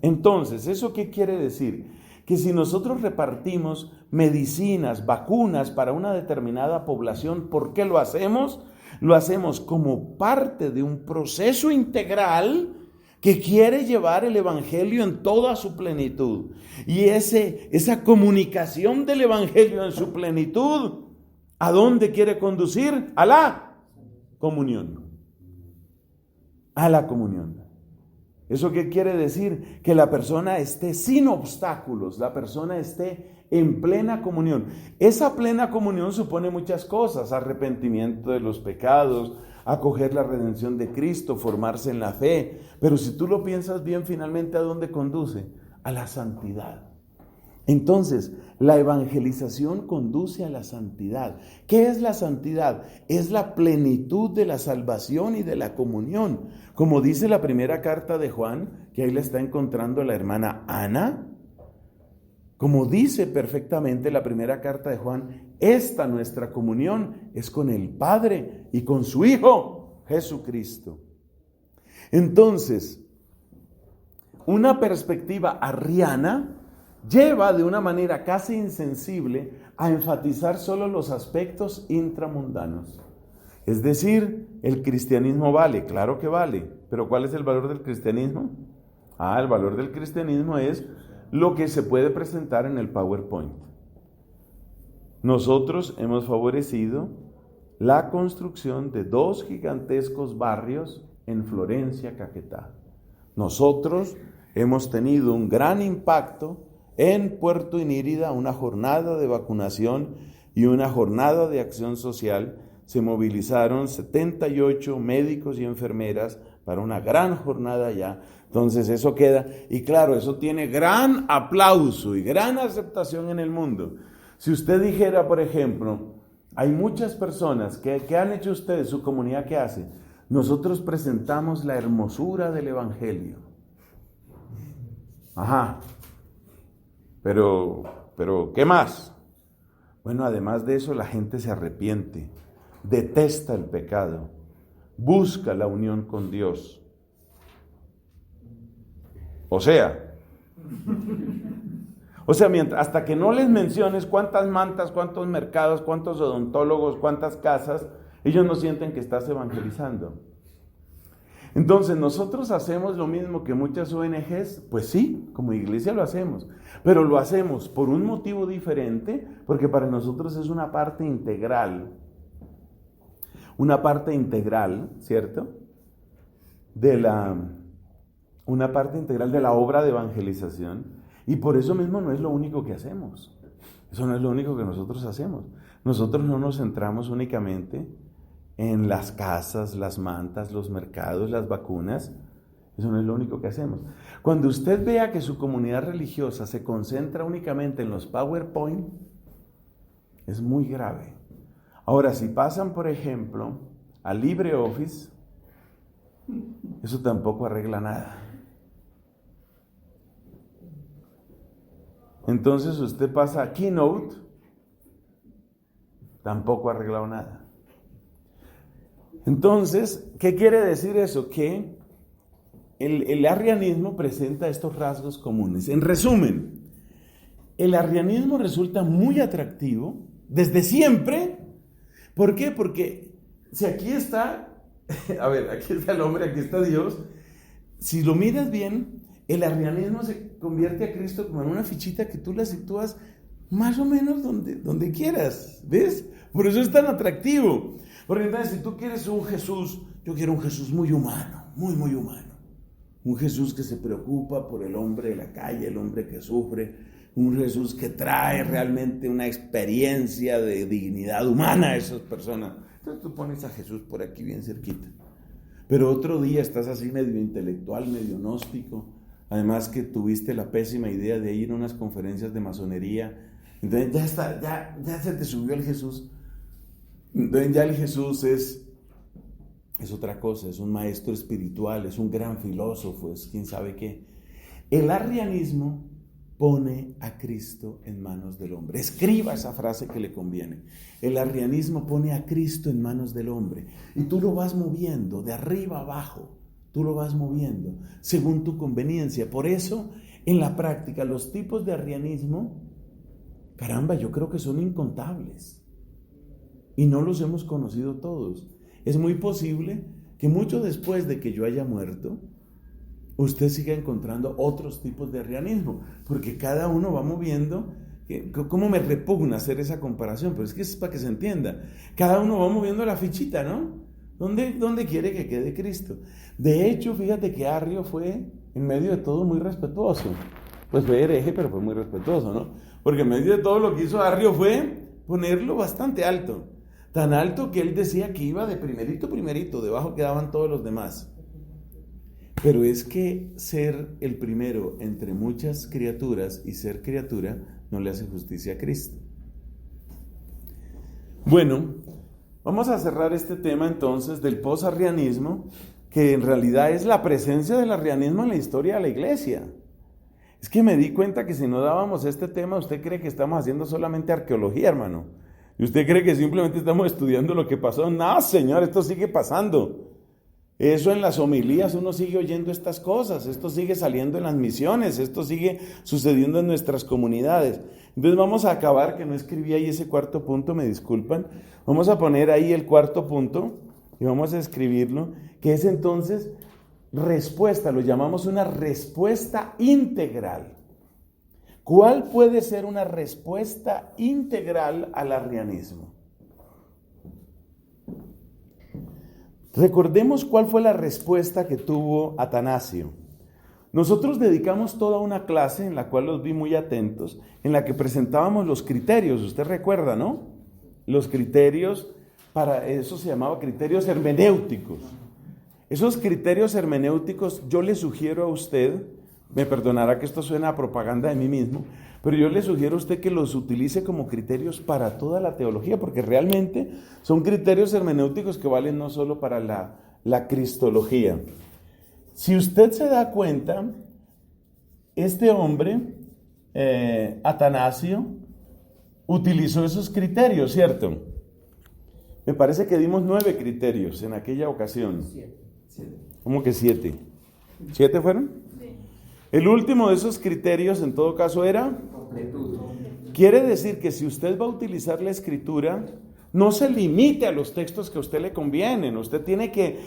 Entonces, ¿eso qué quiere decir? Que si nosotros repartimos medicinas, vacunas para una determinada población, ¿por qué lo hacemos? Lo hacemos como parte de un proceso integral que quiere llevar el evangelio en toda su plenitud. Y esa comunicación del evangelio en su plenitud, ¿a dónde quiere conducir? A la comunión. A la comunión. ¿Eso qué quiere decir? Que la persona esté sin obstáculos, la persona esté en plena comunión. Esa plena comunión supone muchas cosas: arrepentimiento de los pecados, acoger la redención de Cristo, formarse en la fe. Pero si tú lo piensas bien, finalmente ¿a dónde conduce? A la santidad. Entonces, la evangelización conduce a la santidad. ¿Qué es la santidad? Es la plenitud de la salvación y de la comunión. Como dice la primera carta de Juan, que ahí la está encontrando la hermana Ana. Como dice perfectamente la primera carta de Juan, esta nuestra comunión es con el Padre y con su Hijo Jesucristo. Entonces, una perspectiva arriana lleva de una manera casi insensible a enfatizar solo los aspectos intramundanos. Es decir, el cristianismo vale, claro que vale, pero ¿cuál es el valor del cristianismo? El valor del cristianismo es lo que se puede presentar en el PowerPoint. Nosotros hemos favorecido la construcción de 2 gigantescos barrios en Florencia, Caquetá. Nosotros hemos tenido un gran impacto en Puerto Inírida, una jornada de vacunación y una jornada de acción social. Se movilizaron 78 médicos y enfermeras para una gran jornada allá. Entonces eso queda, y claro, eso tiene gran aplauso y gran aceptación en el mundo. Si usted dijera, por ejemplo, hay muchas personas que han hecho ustedes, su comunidad, ¿qué hace? Nosotros presentamos la hermosura del Evangelio. Ajá. Pero, ¿qué más? Bueno, además de eso, la gente se arrepiente, detesta el pecado, busca la unión con Dios. O sea, hasta que no les menciones cuántas mantas, cuántos mercados, cuántos odontólogos, cuántas casas, ellos no sienten que estás evangelizando. Entonces, ¿nosotros hacemos lo mismo que muchas ONGs? Pues sí, como iglesia lo hacemos, pero lo hacemos por un motivo diferente, porque para nosotros es una parte integral, ¿cierto? Una parte integral de la obra de evangelización, y por eso mismo no es lo único que hacemos. Eso no es lo único que nosotros hacemos. Nosotros no nos centramos únicamente en las casas, las mantas, los mercados, las vacunas. Eso no es lo único que hacemos. Cuando usted vea que su comunidad religiosa se concentra únicamente en los PowerPoint, es muy grave. Ahora, si pasan, por ejemplo, a LibreOffice, eso tampoco arregla nada. Entonces usted pasa a Keynote, tampoco ha arreglado nada. Entonces, ¿qué quiere decir eso? Que el arrianismo presenta estos rasgos comunes. En resumen, el arrianismo resulta muy atractivo desde siempre. ¿Por qué? Porque si aquí está, aquí está el hombre, aquí está Dios. Si lo miras bien, el arrianismo se convierte a Cristo como en una fichita que tú la sitúas más o menos donde quieras, ¿ves? Por eso es tan atractivo. Porque entonces, si tú quieres un Jesús, yo quiero un Jesús muy humano, muy, muy humano. Un Jesús que se preocupa por el hombre de la calle, el hombre que sufre. Un Jesús que trae realmente una experiencia de dignidad humana a esas personas. Entonces tú pones a Jesús por aquí bien cerquita. Pero otro día estás así medio intelectual, medio gnóstico. Además que tuviste la pésima idea de ir a unas conferencias de masonería. Entonces ya se te subió el Jesús. Entonces ya el Jesús es otra cosa, es un maestro espiritual, es un gran filósofo, es quién sabe qué. El arrianismo pone a Cristo en manos del hombre. Escriba esa frase que le conviene. El arrianismo pone a Cristo en manos del hombre. Y tú lo vas moviendo de arriba abajo. Tú lo vas moviendo según tu conveniencia. Por eso, en la práctica, los tipos de arrianismo, caramba, yo creo que son incontables. Y no los hemos conocido todos. Es muy posible que mucho después de que yo haya muerto, usted siga encontrando otros tipos de arrianismo, porque cada uno va moviendo. ¿Cómo me repugna hacer esa comparación? Pero es que es para que se entienda. Cada uno va moviendo la fichita, ¿no? ¿Dónde quiere que quede Cristo? De hecho, fíjate que Arrio fue, en medio de todo, muy respetuoso. Pues fue hereje, pero fue muy respetuoso, ¿no? Porque en medio de todo lo que hizo Arrio fue ponerlo bastante alto. Tan alto que él decía que iba de primerito, debajo quedaban todos los demás. Pero es que ser el primero entre muchas criaturas y ser criatura no le hace justicia a Cristo. Bueno, vamos a cerrar este tema entonces del posarrianismo, que en realidad es la presencia del arrianismo en la historia de la iglesia. Es que me di cuenta que si no dábamos este tema, usted cree que estamos haciendo solamente arqueología, hermano. ¿Y usted cree que simplemente estamos estudiando lo que pasó? No, señor, esto sigue pasando. Eso en las homilías uno sigue oyendo estas cosas, esto sigue saliendo en las misiones, esto sigue sucediendo en nuestras comunidades. Entonces vamos a acabar, que no escribí ahí ese cuarto punto, me disculpan. Vamos a poner ahí el cuarto punto y vamos a escribirlo, que es entonces respuesta, lo llamamos una respuesta integral. ¿Cuál puede ser una respuesta integral al arrianismo? Recordemos cuál fue la respuesta que tuvo Atanasio. nosotros dedicamos toda una clase en la cual los vi muy atentos, en la que presentábamos los criterios, usted recuerda, ¿no? Los criterios, para eso se llamaba criterios hermenéuticos. Esos criterios hermenéuticos yo le sugiero a usted, me perdonará que esto suena a propaganda de mí mismo, pero yo le sugiero a usted que los utilice como criterios para toda la teología, porque realmente son criterios hermenéuticos que valen no solo para la cristología. Si usted se da cuenta, este hombre, Atanasio, utilizó esos criterios, ¿cierto? Me parece que dimos 9 criterios en aquella ocasión. 7. ¿Cómo que 7? ¿7 fueron? Sí. El último de esos criterios, en todo caso, era Completud. Quiere decir que si usted va a utilizar la escritura, no se limite a los textos que a usted le convienen. Usted tiene que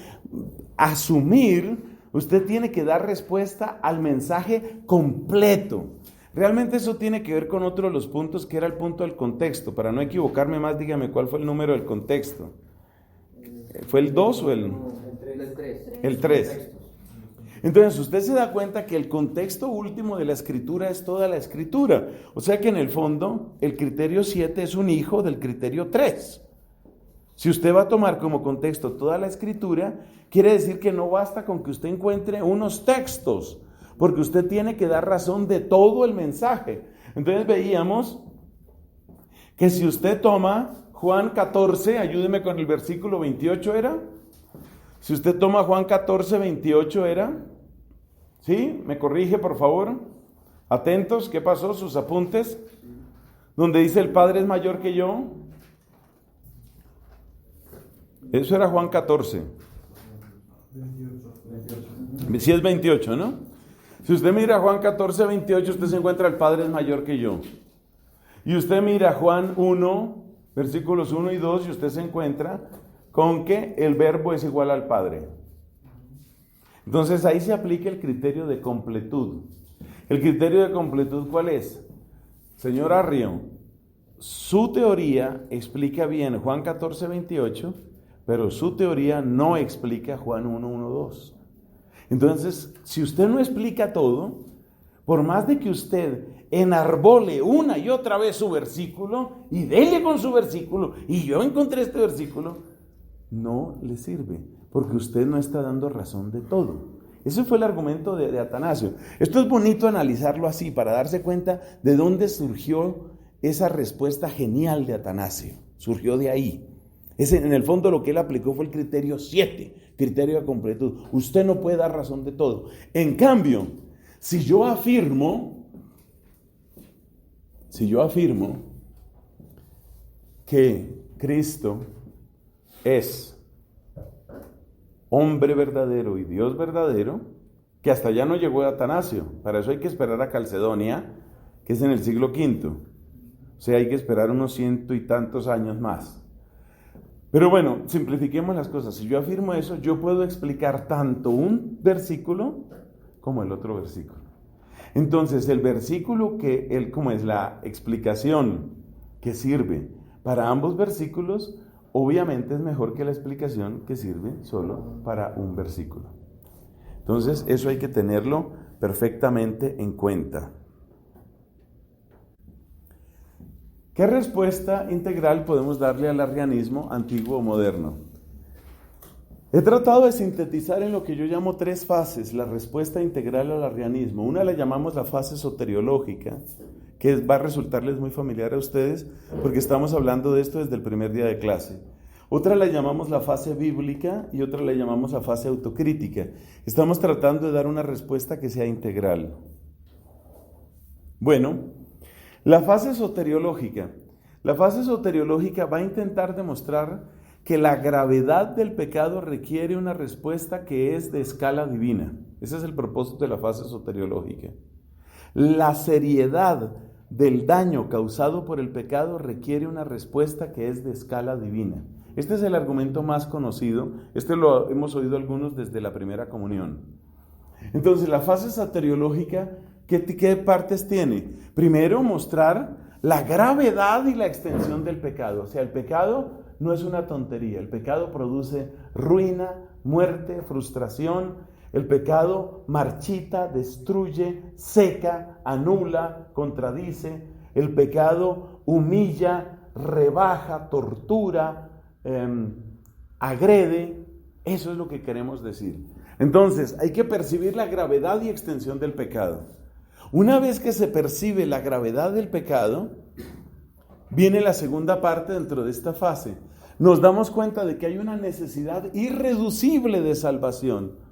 asumir, usted tiene que dar respuesta al mensaje completo. Realmente eso tiene que ver con otro de los puntos, que era el punto del contexto. Para no equivocarme más, dígame cuál fue el número del contexto. ¿Fue el 2 o el 3? El 3. Entonces usted se da cuenta que el contexto último de la escritura es toda la escritura. O sea que en el fondo el criterio 7 es un hijo del criterio 3. Si usted va a tomar como contexto toda la escritura, quiere decir que no basta con que usted encuentre unos textos, porque usted tiene que dar razón de todo el mensaje. Entonces veíamos que si usted toma Juan 14, ayúdeme con el versículo 28, ¿era? Si usted toma Juan 14, 28, ¿era? ¿Sí? ¿Me corrige, por favor? Atentos, ¿qué pasó? Sus apuntes. Donde dice el Padre es mayor que yo. Eso era Juan 14. Si es 28, ¿no? Si usted mira Juan 14, 28, usted se encuentra el Padre es mayor que yo. Y usted mira Juan 1, versículos 1 y 2, y usted se encuentra con que el verbo es igual al Padre. Entonces ahí se aplica el criterio de completud. ¿El criterio de completud cuál es? Señor Arrio, su teoría explica bien Juan 14, 28, pero su teoría no explica Juan 1, 1, 2. Entonces, si usted no explica todo, por más de que usted enarbole una y otra vez su versículo, y dele con su versículo, y yo encontré este versículo, no le sirve, porque usted no está dando razón de todo. Ese fue el argumento de Atanasio. Esto es bonito analizarlo así, para darse cuenta de dónde surgió esa respuesta genial de Atanasio. Surgió de ahí. En el fondo lo que él aplicó fue el criterio 7, criterio de completud. Usted no puede dar razón de todo. En cambio, si yo afirmo que Cristo es hombre verdadero y Dios verdadero, que hasta allá no llegó a Atanasio. Para eso hay que esperar a Calcedonia, que es en el siglo V. O sea, hay que esperar unos 100 y tantos años más. Pero bueno, simplifiquemos las cosas. Si yo afirmo eso, yo puedo explicar tanto un versículo como el otro versículo. Entonces, el versículo como es la explicación que sirve para ambos versículos, obviamente es mejor que la explicación que sirve solo para un versículo. Entonces, eso hay que tenerlo perfectamente en cuenta. ¿Qué respuesta integral podemos darle al arrianismo antiguo o moderno? He tratado de sintetizar en lo que yo llamo 3 fases la respuesta integral al arrianismo. Una la llamamos la fase soteriológica, que va a resultarles muy familiar a ustedes, porque estamos hablando de esto desde el primer día de clase. Otra la llamamos la fase bíblica y otra la llamamos la fase autocrítica. Estamos tratando de dar una respuesta que sea integral. Bueno, la fase soteriológica. La fase soteriológica va a intentar demostrar que la gravedad del pecado requiere una respuesta que es de escala divina. Ese es el propósito de la fase soteriológica. La seriedad del daño causado por el pecado requiere una respuesta que es de escala divina. Este es el argumento más conocido. Este lo hemos oído algunos desde la primera comunión. Entonces, la fase soteriológica, ¿qué partes tiene? Primero, mostrar la gravedad y la extensión del pecado. O sea, el pecado no es una tontería. El pecado produce ruina, muerte, frustración. El pecado marchita, destruye, seca, anula, contradice. El pecado humilla, rebaja, tortura, agrede. Eso es lo que queremos decir. Entonces, hay que percibir la gravedad y extensión del pecado. Una vez que se percibe la gravedad del pecado, viene la segunda parte dentro de esta fase. Nos damos cuenta de que hay una necesidad irreducible de salvación.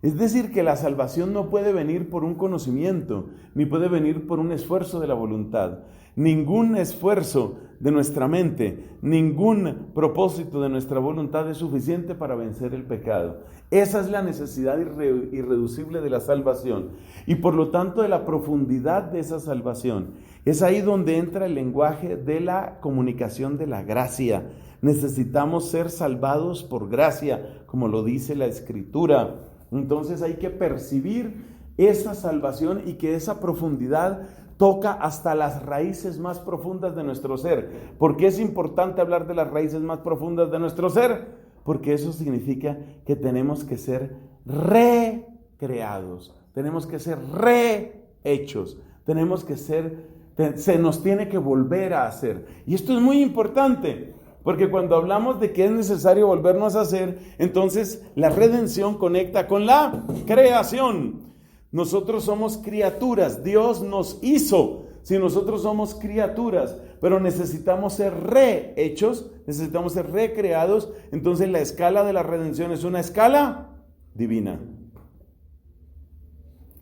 Es decir, que la salvación no puede venir por un conocimiento, ni puede venir por un esfuerzo de la voluntad. Ningún esfuerzo de nuestra mente, ningún propósito de nuestra voluntad es suficiente para vencer el pecado. Esa es la necesidad irreducible de la salvación y por lo tanto de la profundidad de esa salvación. Es ahí donde entra el lenguaje de la comunicación de la gracia. Necesitamos ser salvados por gracia, como lo dice la Escritura. Entonces hay que percibir esa salvación y que esa profundidad toca hasta las raíces más profundas de nuestro ser. ¿Por qué es importante hablar de las raíces más profundas de nuestro ser? Porque eso significa que tenemos que ser recreados, tenemos que ser rehechos, tenemos que ser, se nos tiene que volver a hacer. Y esto es muy importante, porque cuando hablamos de que es necesario volvernos a hacer, entonces la redención conecta con la creación. Nosotros somos criaturas, Dios nos hizo. Si nosotros somos criaturas, pero necesitamos ser rehechos, necesitamos ser recreados, entonces la escala de la redención es una escala divina.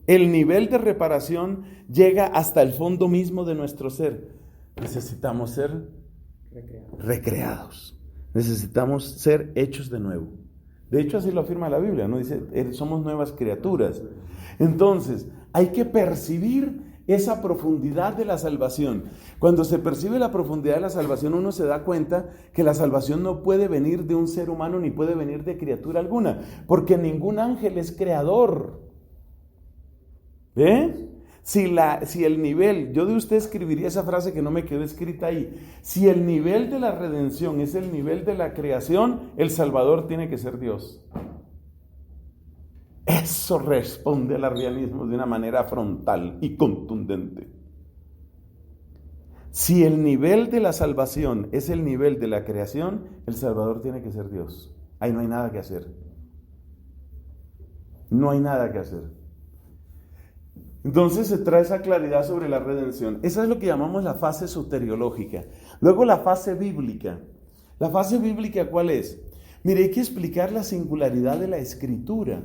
El nivel de reparación llega hasta el fondo mismo de nuestro ser. Necesitamos ser recreados. Necesitamos ser hechos de nuevo. De hecho, así lo afirma la Biblia, ¿no? Dice, somos nuevas criaturas. Entonces, hay que percibir esa profundidad de la salvación. Cuando se percibe la profundidad de la salvación, uno se da cuenta que la salvación no puede venir de un ser humano ni puede venir de criatura alguna, porque ningún ángel es creador. Si el nivel, yo de usted escribiría esa frase que no me quedó escrita ahí, si el nivel de la redención es el nivel de la creación, el Salvador tiene que ser Dios. Eso responde al arrianismo de una manera frontal y contundente. Si el nivel de la salvación es el nivel de la creación, el Salvador tiene que ser Dios. Ahí no hay nada que hacer. No hay nada que hacer. Entonces se trae esa claridad sobre la redención. Esa es lo que llamamos la fase soteriológica. Luego la fase bíblica. ¿La fase bíblica cuál es? Mire, hay que explicar la singularidad de la Escritura.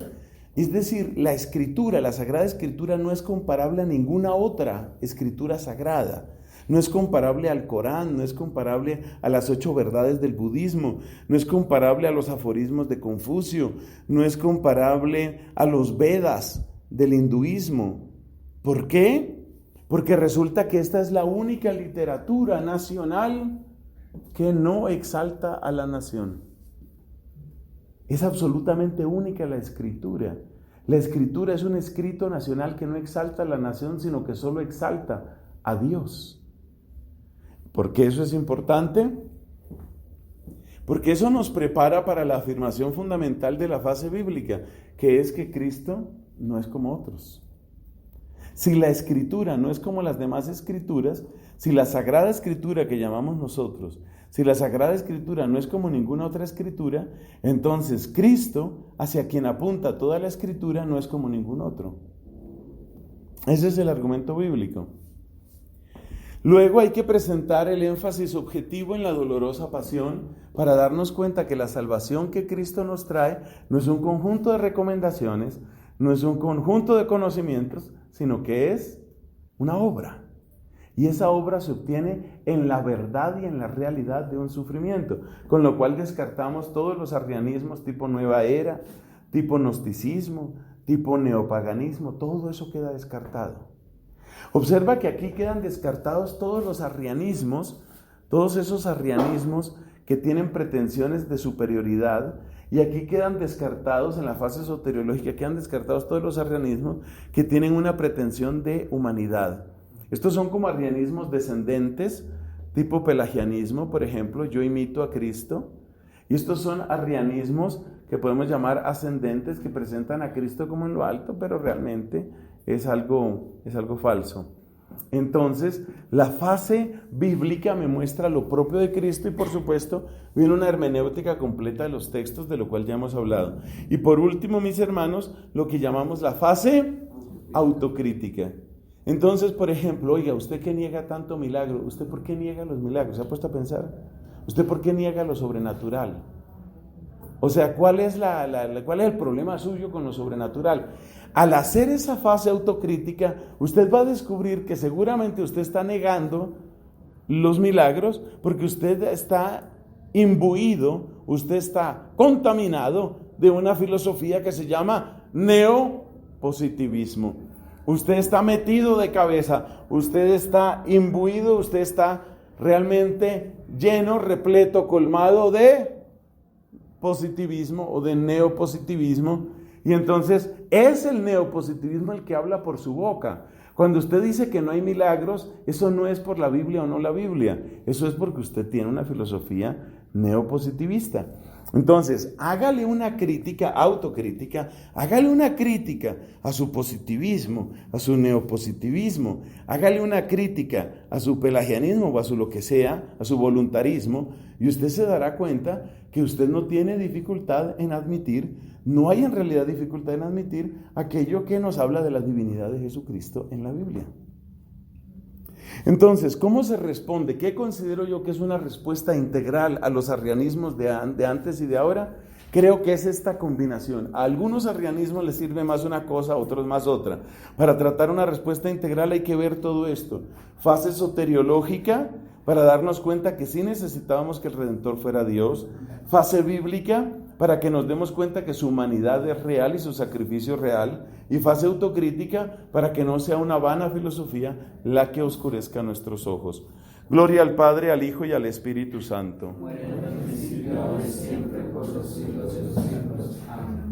Es decir, la Escritura, la Sagrada Escritura no es comparable a ninguna otra Escritura sagrada. No es comparable al Corán, no es comparable a las 8 verdades del budismo, no es comparable a los aforismos de Confucio, no es comparable a los Vedas del hinduismo. ¿Por qué? Porque resulta que esta es la única literatura nacional que no exalta a la nación. Es absolutamente única la Escritura. La Escritura es un escrito nacional que no exalta a la nación, sino que solo exalta a Dios. ¿Por qué eso es importante? Porque eso nos prepara para la afirmación fundamental de la fase bíblica, que es que Cristo no es como otros. Si la Escritura no es como las demás Escrituras, si la Sagrada Escritura que llamamos nosotros, si la Sagrada Escritura no es como ninguna otra Escritura, entonces Cristo, hacia quien apunta toda la Escritura, no es como ningún otro. Ese es el argumento bíblico. Luego hay que presentar el énfasis objetivo en la dolorosa pasión para darnos cuenta que la salvación que Cristo nos trae no es un conjunto de recomendaciones, no es un conjunto de conocimientos, sino que es una obra. Y esa obra se obtiene en la verdad y en la realidad de un sufrimiento, con lo cual descartamos todos los arrianismos tipo nueva era, tipo gnosticismo, tipo neopaganismo, todo eso queda descartado. Observa que aquí quedan descartados todos los arrianismos, todos esos arrianismos que tienen pretensiones de superioridad, y aquí quedan descartados en la fase soteriológica, quedan descartados todos los arrianismos que tienen una pretensión de humanidad. Estos son como arrianismos descendentes, tipo pelagianismo, por ejemplo, yo imito a Cristo, Y estos son arrianismos que podemos llamar ascendentes, que presentan a Cristo como en lo alto, pero realmente es algo falso. Entonces, la fase bíblica me muestra lo propio de Cristo y por supuesto viene una hermenéutica completa de los textos, de lo cual ya hemos hablado. Y por último, mis hermanos, lo que llamamos la fase autocrítica. Entonces, por ejemplo, oiga, usted que niega tanto milagro, ¿usted por qué niega los milagros? ¿Se ha puesto a pensar? ¿Usted por qué niega lo sobrenatural? O sea, ¿cuál es el problema suyo con lo sobrenatural? Al hacer esa fase autocrítica, usted va a descubrir que seguramente usted está negando los milagros porque usted está imbuido, usted está contaminado de una filosofía que se llama neopositivismo. Usted está metido de cabeza, usted está imbuido, usted está realmente lleno, repleto, colmado de positivismo o de neopositivismo, y entonces es el neopositivismo el que habla por su boca. Cuando usted dice que no hay milagros, eso no es por la Biblia o no la Biblia, eso es porque usted tiene una filosofía neopositivista. Entonces, hágale una crítica, autocrítica, hágale una crítica a su positivismo, a su neopositivismo, hágale una crítica a su pelagianismo o a su lo que sea, a su voluntarismo, y usted se dará cuenta que usted no tiene dificultad en admitir, no hay en realidad dificultad en admitir aquello que nos habla de la divinidad de Jesucristo en la Biblia. Entonces, ¿cómo se responde? ¿Qué considero yo que es una respuesta integral a los arrianismos de antes y de ahora? Creo que es esta combinación. A algunos arrianismos les sirve más una cosa, a otros más otra. Para tratar una respuesta integral hay que ver todo esto. Fase soteriológica, para darnos cuenta que sí necesitábamos que el Redentor fuera Dios. Fase bíblica, para que nos demos cuenta que su humanidad es real y su sacrificio es real. Y fase autocrítica, para que no sea una vana filosofía la que oscurezca nuestros ojos. Gloria al Padre, al Hijo y al Espíritu Santo. Muere en el principio, ahora y siempre, por los siglos de los siglos. Amén.